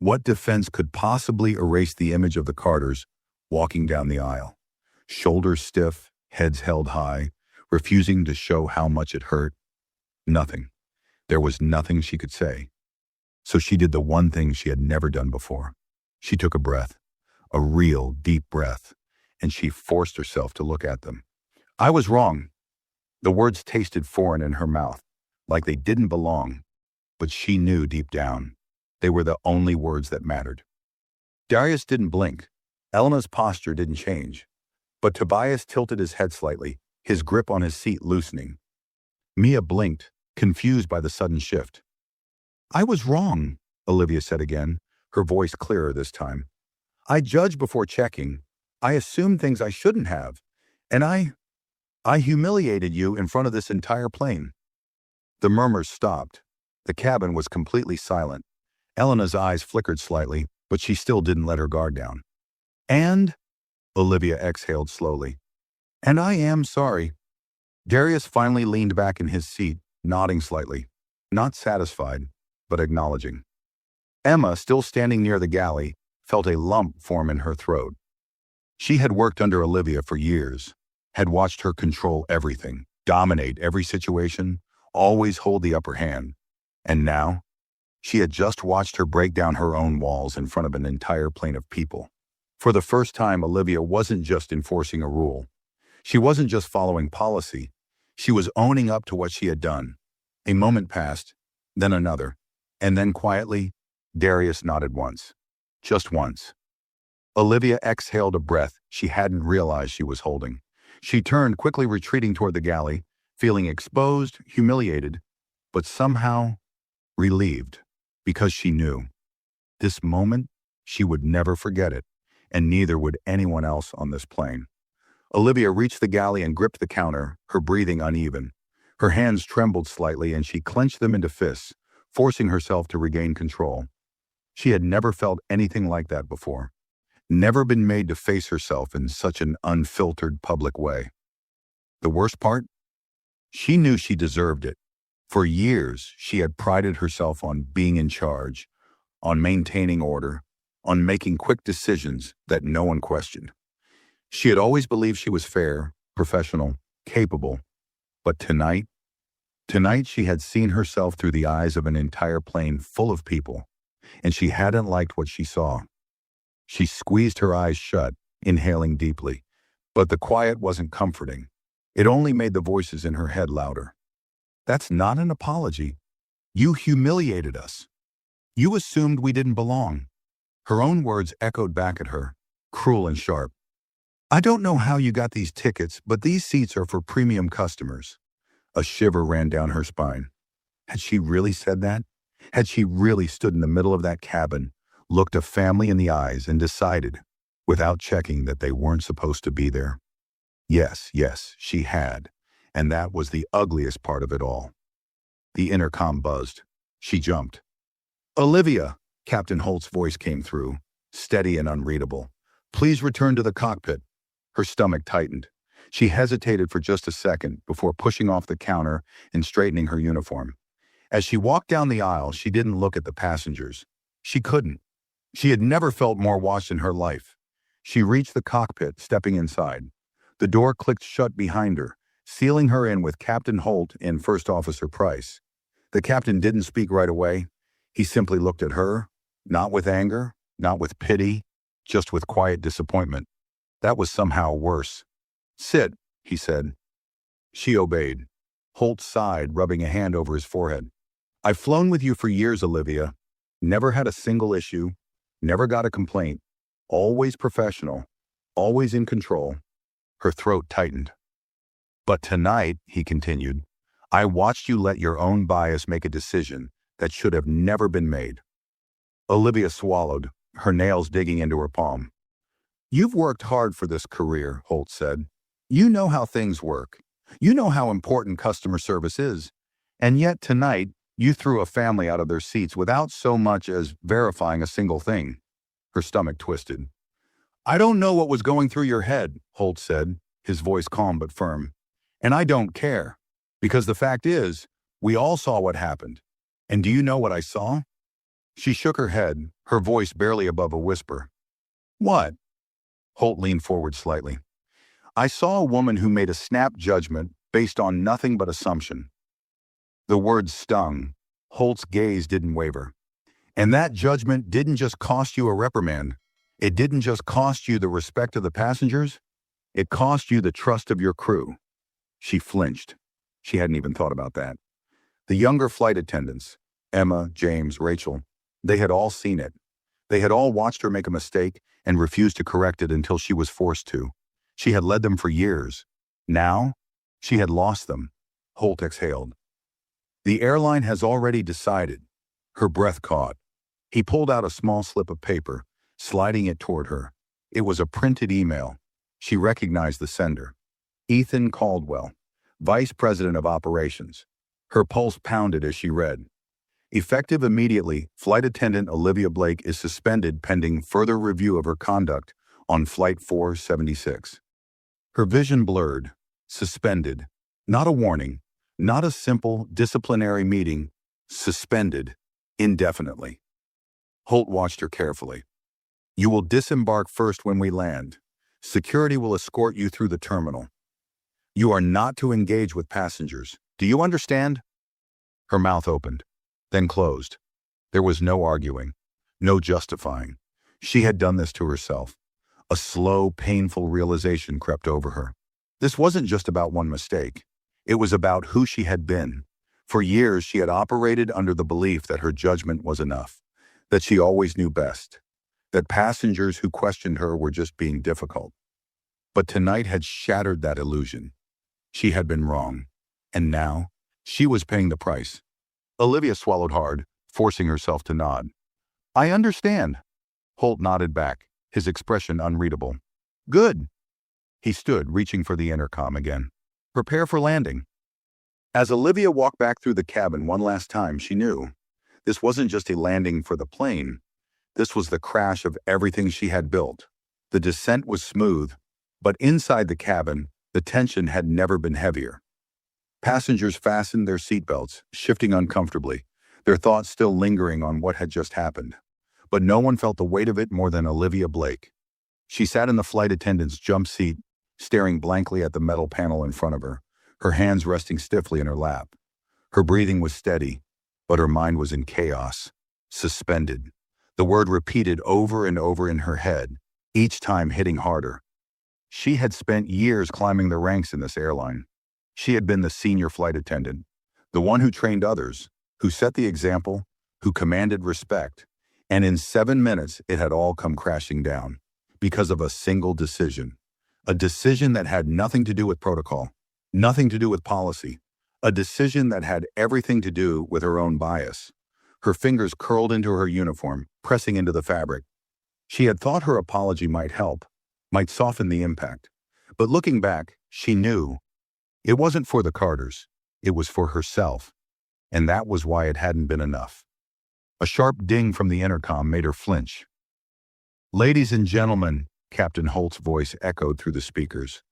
What defense could possibly erase the image of the Carters walking down the aisle? Shoulders stiff, heads held high, refusing to show how much it hurt. Nothing. There was nothing she could say. So she did the one thing she had never done before. She took a breath, a real deep breath, and she forced herself to look at them. I was wrong. The words tasted foreign in her mouth, like they didn't belong, but she knew deep down they were the only words that mattered. Darius didn't blink. Elena's posture didn't change, but Tobias tilted his head slightly, his grip on his seat loosening. Mia blinked, confused by the sudden shift. I was wrong, Olivia said again, her voice clearer this time. I judged before checking. I assumed things I shouldn't have, and I humiliated you in front of this entire plane. The murmurs stopped. The cabin was completely silent. Elena's eyes flickered slightly, but she still didn't let her guard down. And, Olivia exhaled slowly, and I am sorry. Darius finally leaned back in his seat, nodding slightly, not satisfied, but acknowledging. Emma, still standing near the galley, felt a lump form in her throat. She had worked under Olivia for years, had watched her control everything, dominate every situation, always hold the upper hand. And now, she had just watched her break down her own walls in front of an entire plane of people. For the first time, Olivia wasn't just enforcing a rule. She wasn't just following policy. She was owning up to what she had done. A moment passed, then another, and then quietly, Darius nodded once. Just once. Olivia exhaled a breath she hadn't realized she was holding. She turned, quickly retreating toward the galley, feeling exposed, humiliated, but somehow relieved, because she knew. This moment, she would never forget it, and neither would anyone else on this plane. Olivia reached the galley and gripped the counter, her breathing uneven. Her hands trembled slightly and she clenched them into fists, forcing herself to regain control. She had never felt anything like that before. Never been made to face herself in such an unfiltered public way. The worst part? She knew she deserved it. For years, she had prided herself on being in charge, on maintaining order, on making quick decisions that no one questioned. She had always believed she was fair, professional, capable. But tonight she had seen herself through the eyes of an entire plane full of people, and she hadn't liked what she saw. She squeezed her eyes shut, inhaling deeply, but the quiet wasn't comforting. It only made the voices in her head louder. That's not an apology. You humiliated us. You assumed we didn't belong. Her own words echoed back at her, cruel and sharp. I don't know how you got these tickets, but these seats are for premium customers. A shiver ran down her spine. Had she really said that? Had she really stood in the middle of that cabin, looked a family in the eyes, and decided, without checking, that they weren't supposed to be there? Yes, she had, and that was the ugliest part of it all. The intercom buzzed. She jumped. Olivia, Captain Holt's voice came through, steady and unreadable. Please return to the cockpit. Her stomach tightened. She hesitated for just a second before pushing off the counter and straightening her uniform. As she walked down the aisle, she didn't look at the passengers. She couldn't. She had never felt more watched in her life. She reached the cockpit, stepping inside. The door clicked shut behind her, sealing her in with Captain Holt and First Officer Price. The captain didn't speak right away. He simply looked at her, not with anger, not with pity, just with quiet disappointment. That was somehow worse. Sit, he said. She obeyed. Holt sighed, rubbing a hand over his forehead. I've flown with you for years, Olivia. Never had a single issue. Never got a complaint. Always professional. Always in control. Her throat tightened. But tonight, he continued, I watched you let your own bias make a decision that should have never been made. Olivia swallowed, her nails digging into her palm. You've worked hard for this career, Holt said. You know how things work. You know how important customer service is. And yet tonight, you threw a family out of their seats without so much as verifying a single thing. Her stomach twisted. I don't know what was going through your head, Holt said, his voice calm but firm. And I don't care. Because the fact is, we all saw what happened. And do you know what I saw? She shook her head, her voice barely above a whisper. What? Holt leaned forward slightly. I saw a woman who made a snap judgment based on nothing but assumption. The words stung. Holt's gaze didn't waver. And that judgment didn't just cost you a reprimand. It didn't just cost you the respect of the passengers. It cost you the trust of your crew. She flinched. She hadn't even thought about that. The younger flight attendants, Emma, James, Rachel, they had all seen it. They had all watched her make a mistake and refused to correct it until she was forced to. She had led them for years. Now, she had lost them. Holt exhaled. The airline has already decided. Her breath caught. He pulled out a small slip of paper, sliding it toward her. It was a printed email. She recognized the sender. Ethan Caldwell, Vice President of Operations. Her pulse pounded as she read. Effective immediately, Flight Attendant Olivia Blake is suspended pending further review of her conduct on Flight 476. Her vision blurred. Suspended. Not a warning. Not a simple disciplinary meeting. Suspended. Indefinitely. Holt watched her carefully. You will disembark first when we land. Security will escort you through the terminal. You are not to engage with passengers. Do you understand? Her mouth opened, then closed. There was no arguing, no justifying. She had done this to herself. A slow, painful realization crept over her. This wasn't just about one mistake. It was about who she had been. For years, she had operated under the belief that her judgment was enough, that she always knew best, that passengers who questioned her were just being difficult. But tonight had shattered that illusion. She had been wrong, and now she was paying the price. Olivia swallowed hard, forcing herself to nod. I understand. Holt nodded back, his expression unreadable. Good. He stood, reaching for the intercom again. Prepare for landing. As Olivia walked back through the cabin one last time, she knew this wasn't just a landing for the plane. This was the crash of everything she had built. The descent was smooth, but inside the cabin, the tension had never been heavier. Passengers fastened their seatbelts, shifting uncomfortably, their thoughts still lingering on what had just happened. But no one felt the weight of it more than Olivia Blake. She sat in the flight attendant's jump seat, staring blankly at the metal panel in front of her, her hands resting stiffly in her lap. Her breathing was steady, but her mind was in chaos, suspended. The word repeated over and over in her head, each time hitting harder. She had spent years climbing the ranks in this airline. She had been the senior flight attendant, the one who trained others, who set the example, who commanded respect. And in 7 minutes, it had all come crashing down because of a single decision. A decision that had nothing to do with protocol, nothing to do with policy. A decision that had everything to do with her own bias. Her fingers curled into her uniform, pressing into the fabric. She had thought her apology might help, might soften the impact. But looking back, she knew it wasn't for the Carters. It was for herself. And that was why it hadn't been enough. A sharp ding from the intercom made her flinch. Ladies and gentlemen, Captain Holt's voice echoed through the speakers.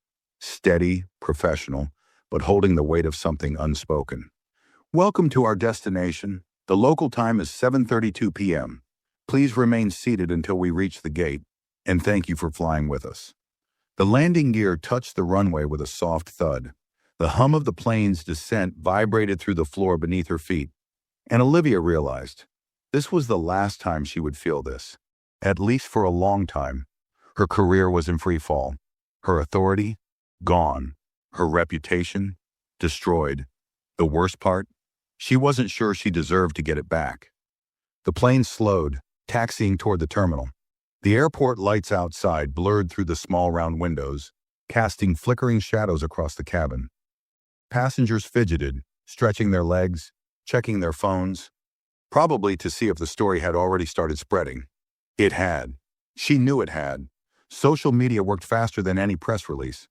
Steady, professional, but holding the weight of something unspoken. Welcome to our destination. The local time is 7:32 p.m. Please remain seated until we reach the gate, and thank you for flying with us. The landing gear touched the runway with a soft thud. The hum of the plane's descent vibrated through the floor beneath her feet, and Olivia realized this was the last time she would feel this, at least for a long time. Her career was in free fall. Her authority, gone. Her reputation, destroyed. The worst part, she wasn't sure she deserved to get it back. The plane slowed, taxiing toward the terminal. The airport lights outside blurred through the small round windows, casting flickering shadows across the cabin. Passengers fidgeted, stretching their legs, checking their phones, probably to see if the story had already started spreading. It had. She knew it had. Social media worked faster than any press release.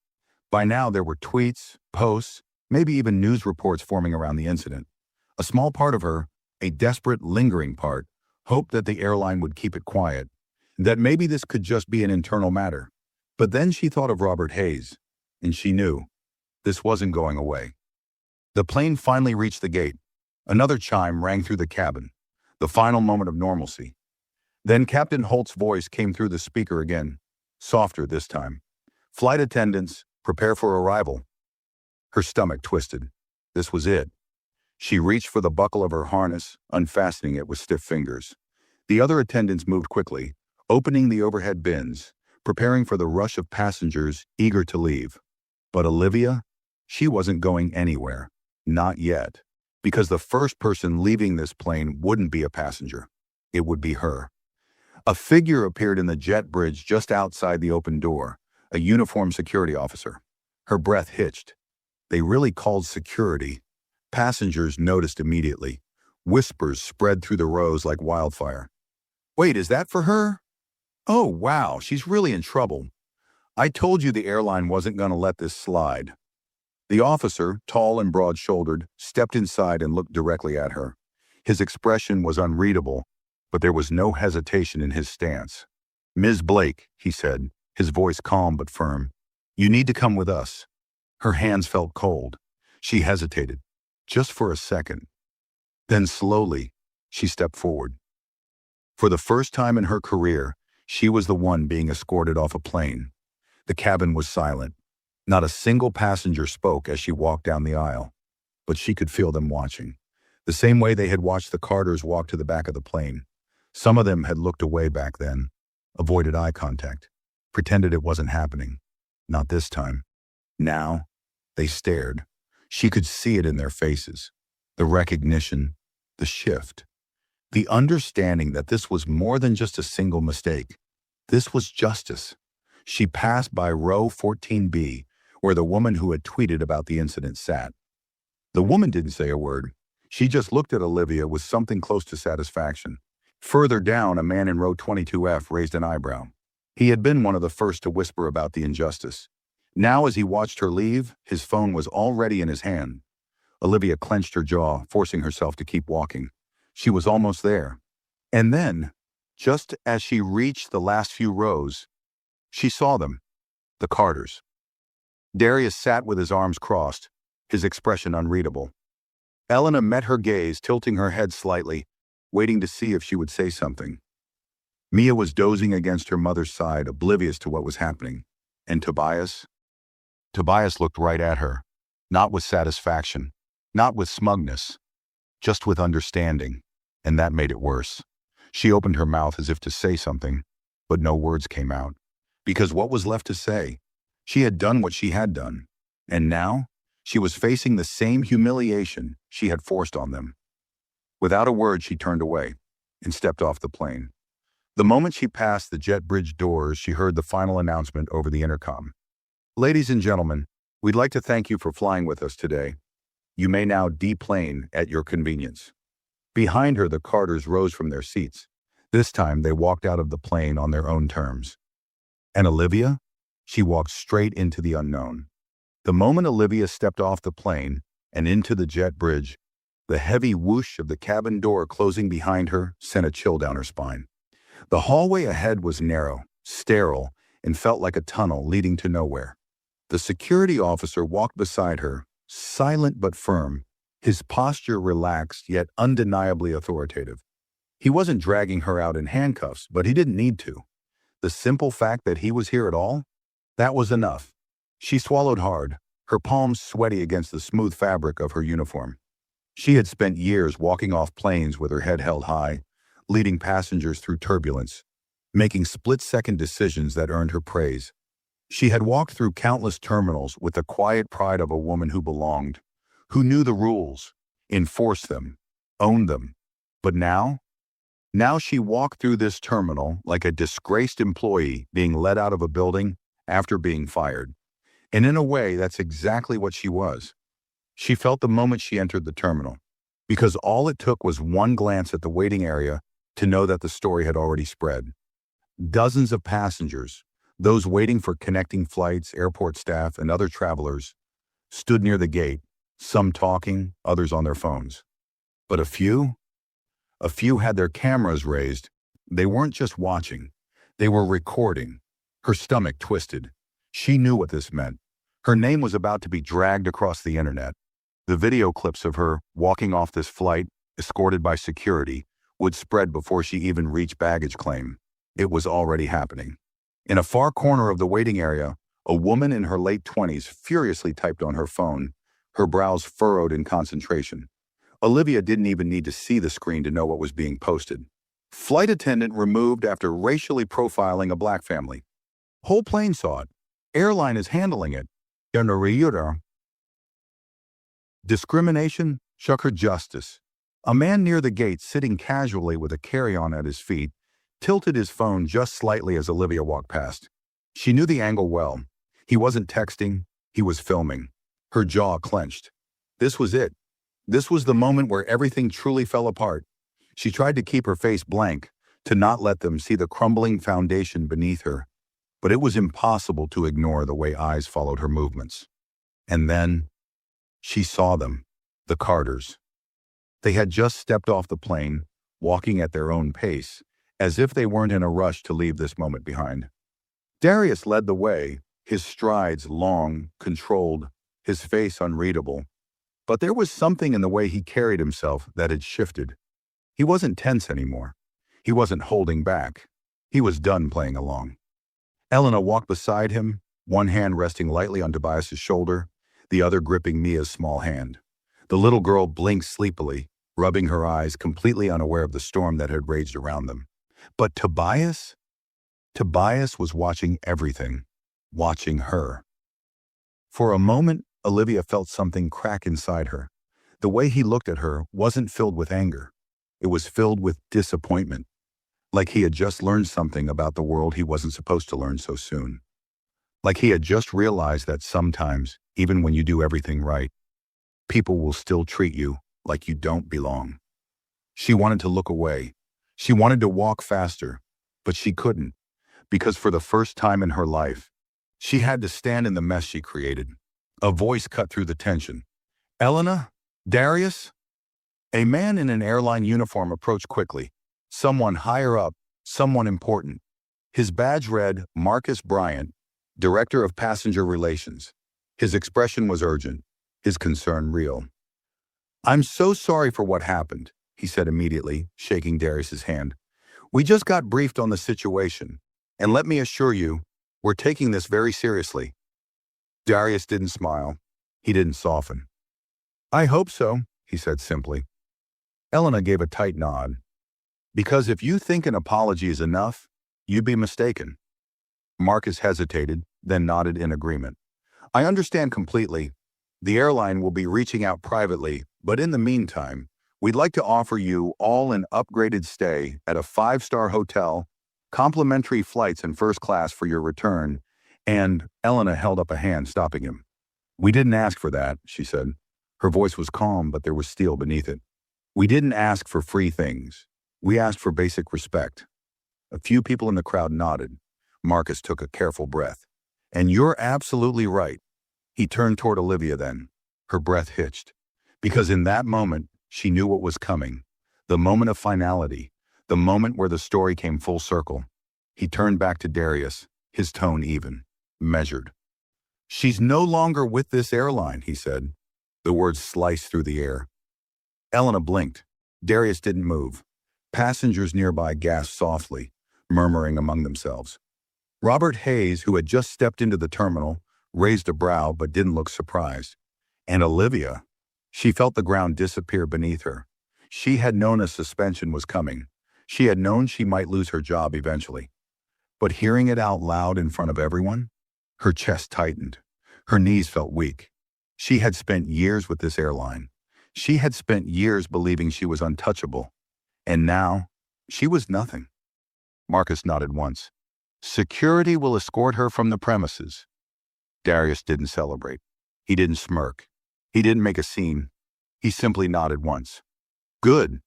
By now, there were tweets, posts, maybe even news reports forming around the incident. A small part of her, a desperate, lingering part, hoped that the airline would keep it quiet, that maybe this could just be an internal matter. But then she thought of Robert Hayes, and she knew this wasn't going away. The plane finally reached the gate. Another chime rang through the cabin. The final moment of normalcy. Then Captain Holt's voice came through the speaker again, softer this time. "Flight attendants, prepare for arrival." Her stomach twisted. This was it. She reached for the buckle of her harness, unfastening it with stiff fingers. The other attendants moved quickly, opening the overhead bins, preparing for the rush of passengers eager to leave. But Olivia? She wasn't going anywhere. Not yet. Because the first person leaving this plane wouldn't be a passenger. It would be her. A figure appeared in the jet bridge just outside the open door, a uniformed security officer. Her breath hitched. They really called security. Passengers noticed immediately. Whispers spread through the rows like wildfire. "Wait, is that for her? Oh, wow, she's really in trouble. I told you the airline wasn't going to let this slide." The officer, tall and broad-shouldered, stepped inside and looked directly at her. His expression was unreadable, but there was no hesitation in his stance. "Ms. Blake," he said, his voice calm but firm, "you need to come with us." Her hands felt cold. She hesitated, just for a second. Then slowly, she stepped forward. For the first time in her career, she was the one being escorted off a plane. The cabin was silent. Not a single passenger spoke as she walked down the aisle, but she could feel them watching, the same way they had watched the Carters walk to the back of the plane. Some of them had looked away back then, avoided eye contact, pretended it wasn't happening. Not this time. Now, they stared. She could see it in their faces. The recognition, the shift, the understanding that this was more than just a single mistake. This was justice. She passed by row 14B, where the woman who had tweeted about the incident sat. The woman didn't say a word. She just looked at Olivia with something close to satisfaction. Further down, a man in row 22F raised an eyebrow. He had been one of the first to whisper about the injustice. Now, as he watched her leave, his phone was already in his hand. Olivia clenched her jaw, forcing herself to keep walking. She was almost there. And then, just as she reached the last few rows, she saw them, the Carters. Darius sat with his arms crossed, his expression unreadable. Elena met her gaze, tilting her head slightly, waiting to see if she would say something. Mia was dozing against her mother's side, oblivious to what was happening. And Tobias? Tobias looked right at her, not with satisfaction, not with smugness, just with understanding, and that made it worse. She opened her mouth as if to say something, but no words came out. Because what was left to say? She had done what she had done, and now she was facing the same humiliation she had forced on them. Without a word, she turned away and stepped off the plane. The moment she passed the jet bridge doors, she heard the final announcement over the intercom. "Ladies and gentlemen, we'd like to thank you for flying with us today. You may now deplane at your convenience." Behind her, the Carters rose from their seats. This time, they walked out of the plane on their own terms. And Olivia? She walked straight into the unknown. The moment Olivia stepped off the plane and into the jet bridge, the heavy whoosh of the cabin door closing behind her sent a chill down her spine. The hallway ahead was narrow, sterile, and felt like a tunnel leading to nowhere. The security officer walked beside her, silent but firm, his posture relaxed yet undeniably authoritative. He wasn't dragging her out in handcuffs, but he didn't need to. The simple fact that he was here at all, that was enough. She swallowed hard, her palms sweaty against the smooth fabric of her uniform. She had spent years walking off planes with her head held high, leading passengers through turbulence, making split-second decisions that earned her praise. She had walked through countless terminals with the quiet pride of a woman who belonged, who knew the rules, enforced them, owned them. But now she walked through this terminal like a disgraced employee being let out of a building after being fired. And in a way, that's exactly what she was. She felt the moment she entered the terminal, because all it took was one glance at the waiting area to know that the story had already spread. Dozens of passengers, those waiting for connecting flights, airport staff, and other travelers, stood near the gate, some talking, others on their phones. But a few had their cameras raised. They weren't just watching, they were recording. Her stomach twisted. She knew what this meant. Her name was about to be dragged across the internet. The video clips of her walking off this flight, escorted by security, would spread before she even reached baggage claim. It was already happening. In a far corner of the waiting area, a woman in her late 20s furiously typed on her phone, her brows furrowed in concentration. Olivia didn't even need to see the screen to know what was being posted. Flight attendant removed after racially profiling a black family. Whole plane saw it. Airline is handling it. Discrimination shook her justice. A man near the gate, sitting casually with a carry-on at his feet, tilted his phone just slightly as Olivia walked past. She knew the angle well. He wasn't texting, he was filming. Her jaw clenched. This was it. This was the moment where everything truly fell apart. She tried to keep her face blank, to not let them see the crumbling foundation beneath her. But it was impossible to ignore the way eyes followed her movements. And then, she saw them, the Carters. They had just stepped off the plane, walking at their own pace, as if they weren't in a rush to leave this moment behind. Darius led the way, his strides long, controlled, his face unreadable. But there was something in the way he carried himself that had shifted. He wasn't tense anymore. He wasn't holding back. He was done playing along. Elena walked beside him, one hand resting lightly on Tobias's shoulder, the other gripping Mia's small hand. The little girl blinked sleepily, rubbing her eyes, completely unaware of the storm that had raged around them. But Tobias was watching everything, watching her. For a moment, Olivia felt something crack inside her. The way he looked at her wasn't filled with anger. It was filled with disappointment, like he had just learned something about the world he wasn't supposed to learn so soon. Like he had just realized that sometimes, even when you do everything right, people will still treat you like you don't belong. She wanted to look away. She wanted to walk faster, but she couldn't, because for the first time in her life, she had to stand in the mess she created. A voice cut through the tension. "Elena? Darius?" A man in an airline uniform approached quickly. Someone higher up, someone important. His badge read, Marcus Bryant, Director of Passenger Relations. His expression was urgent, his concern real. "I'm so sorry for what happened," he said immediately, shaking Darius's hand. "We just got briefed on the situation, and let me assure you, we're taking this very seriously." Darius didn't smile. He didn't soften. "I hope so," he said simply. Elena gave a tight nod. "Because if you think an apology is enough, you'd be mistaken." Marcus hesitated, then nodded in agreement. "I understand completely. The airline will be reaching out privately, but in the meantime, we'd like to offer you all an upgraded stay at a 5-star hotel, complimentary flights in first class for your return, and..." Elena held up a hand, stopping him. "We didn't ask for that," she said. Her voice was calm, but there was steel beneath it. "We didn't ask for free things. We asked for basic respect." A few people in the crowd nodded. Marcus took a careful breath. "And you're absolutely right." He turned toward Olivia then. Her breath hitched. Because in that moment, she knew what was coming. The moment of finality. The moment where the story came full circle. He turned back to Darius, his tone even, measured. "She's no longer with this airline," he said. The words sliced through the air. Elena blinked. Darius didn't move. Passengers nearby gasped softly, murmuring among themselves. Robert Hayes, who had just stepped into the terminal, raised a brow but didn't look surprised. And Olivia, she felt the ground disappear beneath her. She had known a suspension was coming. She had known she might lose her job eventually. But hearing it out loud in front of everyone, her chest tightened. Her knees felt weak. She had spent years with this airline. She had spent years believing she was untouchable. And now, she was nothing. Marcus nodded once. "Security will escort her from the premises." Darius didn't celebrate. He didn't smirk. He didn't make a scene. He simply nodded once. "Good."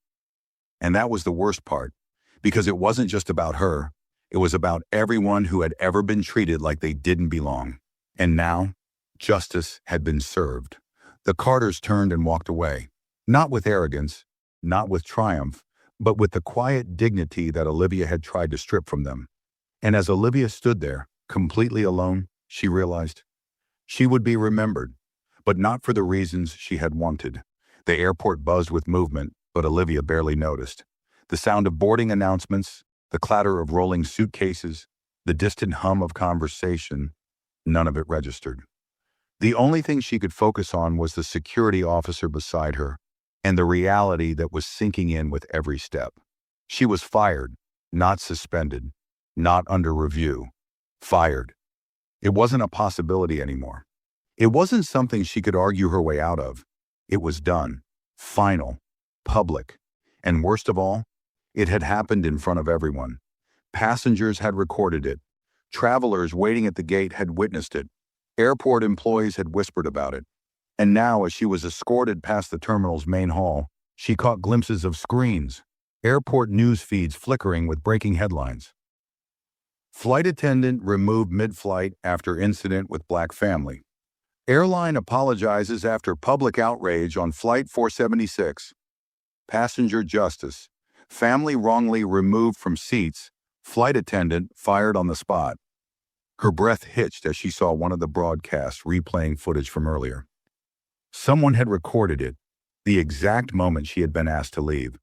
And that was the worst part, because it wasn't just about her. It was about everyone who had ever been treated like they didn't belong. And now, justice had been served. The Carters turned and walked away, not with arrogance, not with triumph, but with the quiet dignity that Olivia had tried to strip from them. And as Olivia stood there, completely alone, she realized she would be remembered, but not for the reasons she had wanted. The airport buzzed with movement, but Olivia barely noticed. The sound of boarding announcements, the clatter of rolling suitcases, the distant hum of conversation, none of it registered. The only thing she could focus on was the security officer beside her and the reality that was sinking in with every step. She was fired, not suspended, not under review. Fired. It wasn't a possibility anymore. It wasn't something she could argue her way out of. It was done. Final. Public. And worst of all, it had happened in front of everyone. Passengers had recorded it. Travelers waiting at the gate had witnessed it. Airport employees had whispered about it. And now, as she was escorted past the terminal's main hall, she caught glimpses of screens, airport news feeds flickering with breaking headlines. Flight attendant removed mid-flight after incident with black family. Airline apologizes after public outrage on Flight 476. Passenger justice. Family wrongly removed from seats. Flight attendant fired on the spot. Her breath hitched as she saw one of the broadcasts replaying footage from earlier. Someone had recorded it, the exact moment she had been asked to leave.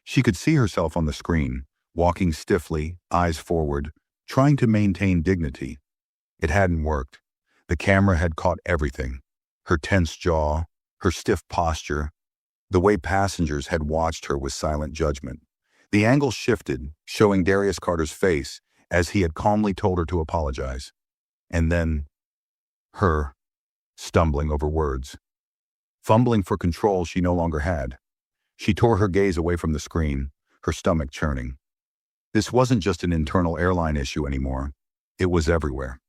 She could see herself on the screen, walking stiffly, eyes forward, trying to maintain dignity. It hadn't worked. The camera had caught everything. Her tense jaw, her stiff posture, the way passengers had watched her with silent judgment. The angle shifted, showing Darius Carter's face as he had calmly told her to apologize. And then, her, stumbling over words. Fumbling for control she no longer had. She tore her gaze away from the screen, her stomach churning. This wasn't just an internal airline issue anymore. It was everywhere.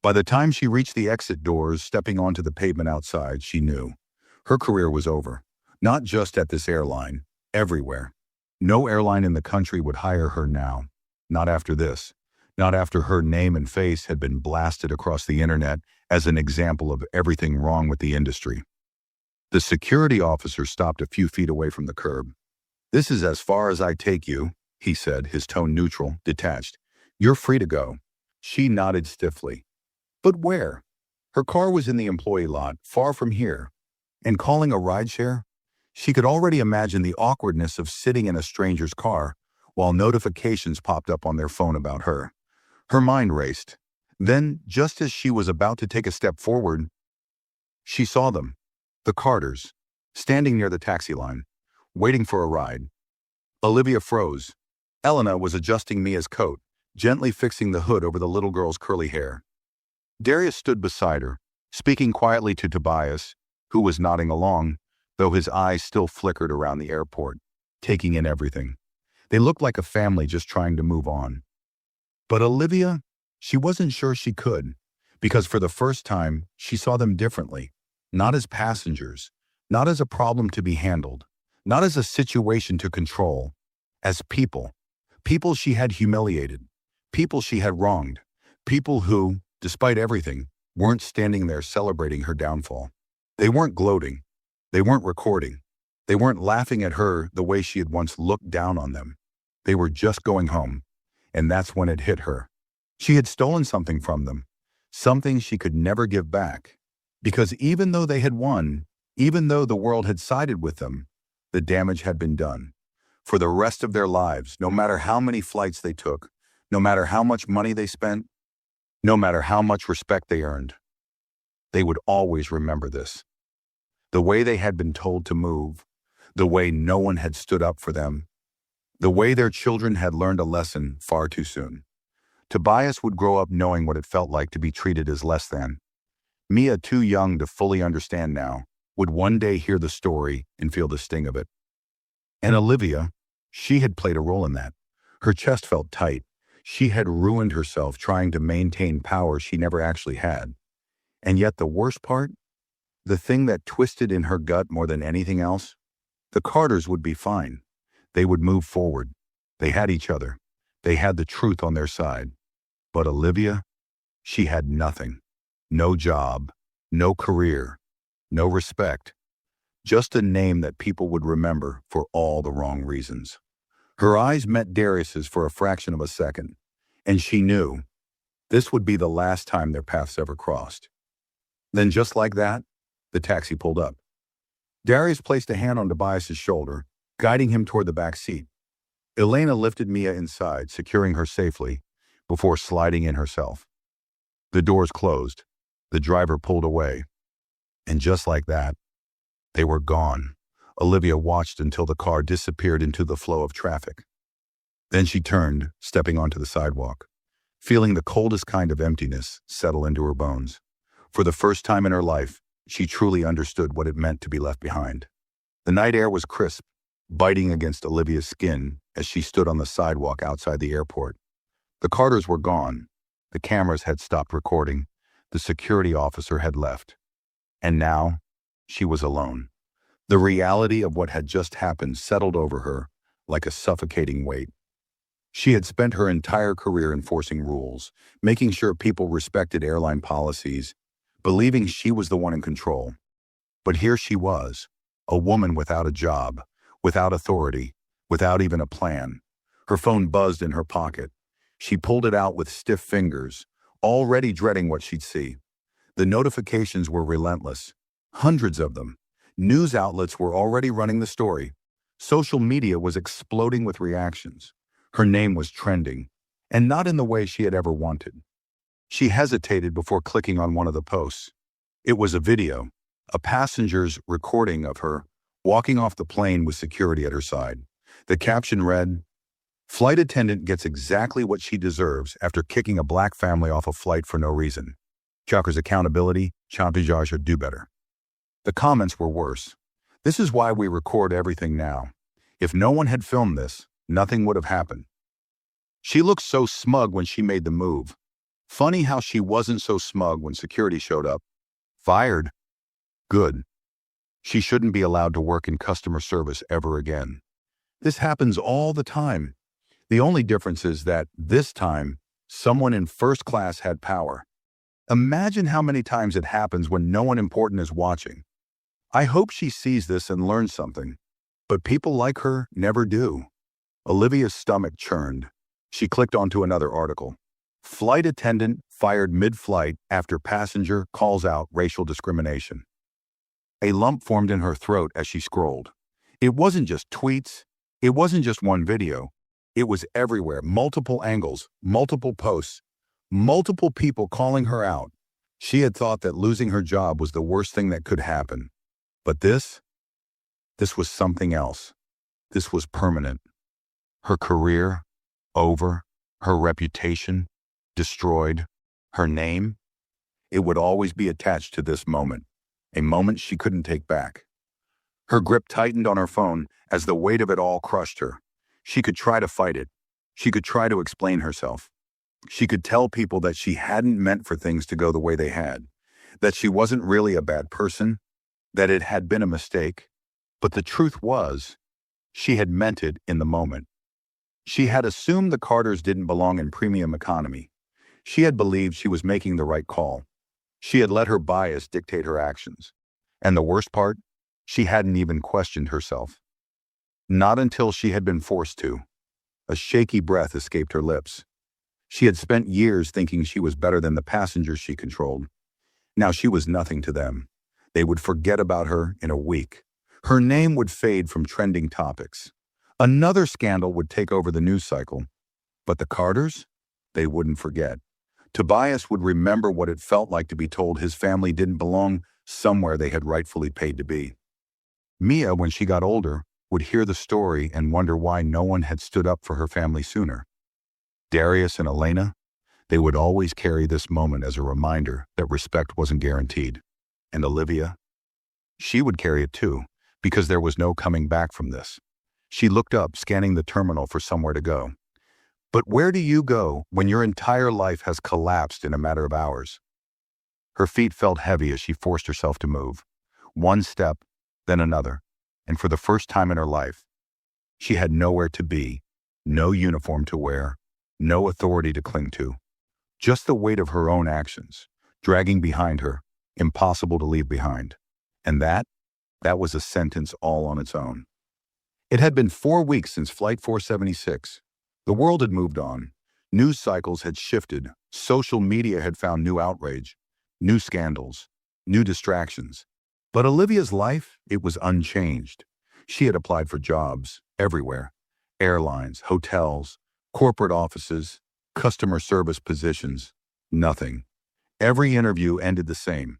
By the time she reached the exit doors, stepping onto the pavement outside, she knew. Her career was over. Not just at this airline, everywhere. No airline in the country would hire her now. Not after this. Not after her name and face had been blasted across the internet as an example of everything wrong with the industry. The security officer stopped a few feet away from the curb. "This is as far as I take you," he said, his tone neutral, detached. "You're free to go." She nodded stiffly. But where? Her car was in the employee lot, far from here. And calling a rideshare? She could already imagine the awkwardness of sitting in a stranger's car while notifications popped up on their phone about her. Her mind raced. Then, just as she was about to take a step forward, she saw them. The Carters, standing near the taxi line, waiting for a ride. Olivia froze. Elena was adjusting Mia's coat, gently fixing the hood over the little girl's curly hair. Darius stood beside her, speaking quietly to Tobias, who was nodding along, though his eyes still flickered around the airport, taking in everything. They looked like a family just trying to move on. But Olivia, she wasn't sure she could, because for the first time, she saw them differently. Not as passengers, not as a problem to be handled, not as a situation to control, as people. People she had humiliated, people she had wronged, people who, despite everything, weren't standing there celebrating her downfall. They weren't gloating. They weren't recording. They weren't laughing at her the way she had once looked down on them. They were just going home, and that's when it hit her. She had stolen something from them, something she could never give back. Because even though they had won, even though the world had sided with them, the damage had been done. For the rest of their lives, no matter how many flights they took, no matter how much money they spent, no matter how much respect they earned, they would always remember this. The way they had been told to move, the way no one had stood up for them, the way their children had learned a lesson far too soon. Tobias would grow up knowing what it felt like to be treated as less than. Mia, too young to fully understand now, would one day hear the story and feel the sting of it. And Olivia, she had played a role in that. Her chest felt tight. She had ruined herself trying to maintain power she never actually had. And yet the worst part, the thing that twisted in her gut more than anything else, the Carters would be fine. They would move forward. They had each other. They had the truth on their side. But Olivia, she had nothing. No job, no career, no respect. Just a name that people would remember for all the wrong reasons. Her eyes met Darius's for a fraction of a second, and she knew this would be the last time their paths ever crossed. Then just like that, the taxi pulled up. Darius placed a hand on Tobias's shoulder, guiding him toward the back seat. Elena lifted Mia inside, securing her safely, before sliding in herself. The doors closed. The driver pulled away. And just like that, they were gone. Olivia watched until the car disappeared into the flow of traffic. Then she turned, stepping onto the sidewalk, feeling the coldest kind of emptiness settle into her bones. For the first time in her life, she truly understood what it meant to be left behind. The night air was crisp, biting against Olivia's skin as she stood on the sidewalk outside the airport. The Carters were gone. The cameras had stopped recording. The security officer had left. And now, she was alone. The reality of what had just happened settled over her like a suffocating weight. She had spent her entire career enforcing rules, making sure people respected airline policies, believing she was the one in control. But here she was, a woman without a job, without authority, without even a plan. Her phone buzzed in her pocket. She pulled it out with stiff fingers, already dreading what she'd see. The notifications were relentless. Hundreds of them. News outlets were already running the story. Social media was exploding with reactions. Her name was trending, and not in the way she had ever wanted. She hesitated before clicking on one of the posts. It was a video, a passenger's recording of her walking off the plane with security at her side. The caption read, "Flight attendant gets exactly what she deserves after kicking a black family off a flight for no reason. Chocker's accountability, chantage should do better." The comments were worse. "This is why we record everything now. If no one had filmed this, nothing would have happened." She looked so smug when she made the move. Funny how she wasn't so smug when security showed up. Fired? Good. She shouldn't be allowed to work in customer service ever again. This happens all the time. The only difference is that, this time, someone in first class had power. Imagine how many times it happens when no one important is watching. I hope she sees this and learns something. But people like her never do. Olivia's stomach churned. She clicked onto another article. Flight attendant fired mid-flight after passenger calls out racial discrimination. A lump formed in her throat as she scrolled. It wasn't just tweets. It wasn't just one video. It was everywhere, multiple angles, multiple posts, multiple people calling her out. She had thought that losing her job was the worst thing that could happen. But this was something else. This was permanent. Her career, over. Her reputation, destroyed. Her name, it would always be attached to this moment, a moment she couldn't take back. Her grip tightened on her phone as the weight of it all crushed her. She could try to fight it. She could try to explain herself. She could tell people that she hadn't meant for things to go the way they had, that she wasn't really a bad person, that it had been a mistake. But the truth was, she had meant it in the moment. She had assumed the Carters didn't belong in premium economy. She had believed she was making the right call. She had let her bias dictate her actions. And the worst part, she hadn't even questioned herself. Not until she had been forced to. A shaky breath escaped her lips. She had spent years thinking she was better than the passengers she controlled. Now she was nothing to them. They would forget about her in a week. Her name would fade from trending topics. Another scandal would take over the news cycle. But the Carters? They wouldn't forget. Tobias would remember what it felt like to be told his family didn't belong somewhere they had rightfully paid to be. Mia, when she got older, would hear the story and wonder why no one had stood up for her family sooner. Darius and Elena, they would always carry this moment as a reminder that respect wasn't guaranteed. And Olivia? She would carry it too, because there was no coming back from this. She looked up, scanning the terminal for somewhere to go. But where do you go when your entire life has collapsed in a matter of hours? Her feet felt heavy as she forced herself to move. One step, then another, and for the first time in her life, she had nowhere to be, no uniform to wear, no authority to cling to. Just the weight of her own actions, dragging behind her, impossible to leave behind. And that was a sentence all on its own. It had been 4 weeks since Flight 476. The world had moved on. News cycles had shifted. Social media had found new outrage, new scandals, new distractions. But Olivia's life, it was unchanged. She had applied for jobs everywhere. Airlines, hotels, corporate offices, customer service positions. Nothing. Every interview ended the same.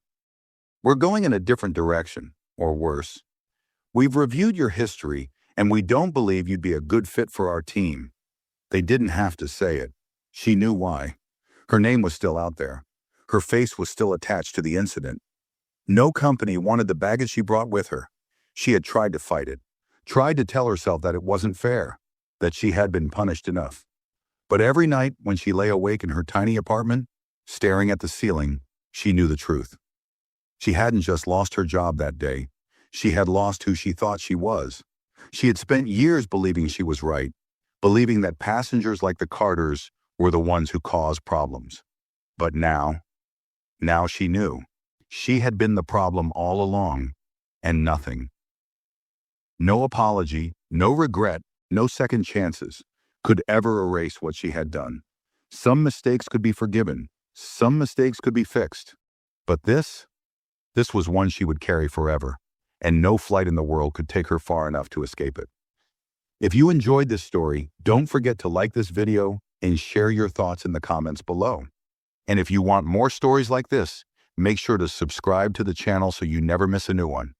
We're going in a different direction, or worse. We've reviewed your history, and we don't believe you'd be a good fit for our team. They didn't have to say it. She knew why. Her name was still out there. Her face was still attached to the incident. No company wanted the baggage she brought with her. She had tried to fight it, tried to tell herself that it wasn't fair, that she had been punished enough. But every night when she lay awake in her tiny apartment, staring at the ceiling, she knew the truth. She hadn't just lost her job that day. She had lost who she thought she was. She had spent years believing she was right, believing that passengers like the Carters were the ones who caused problems. But now she knew. She had been the problem all along, and nothing. No apology, no regret, no second chances could ever erase what she had done. Some mistakes could be forgiven. Some mistakes could be fixed. But this was one she would carry forever, and no flight in the world could take her far enough to escape it. If you enjoyed this story, don't forget to like this video and share your thoughts in the comments below. And if you want more stories like this, make sure to subscribe to the channel so you never miss a new one.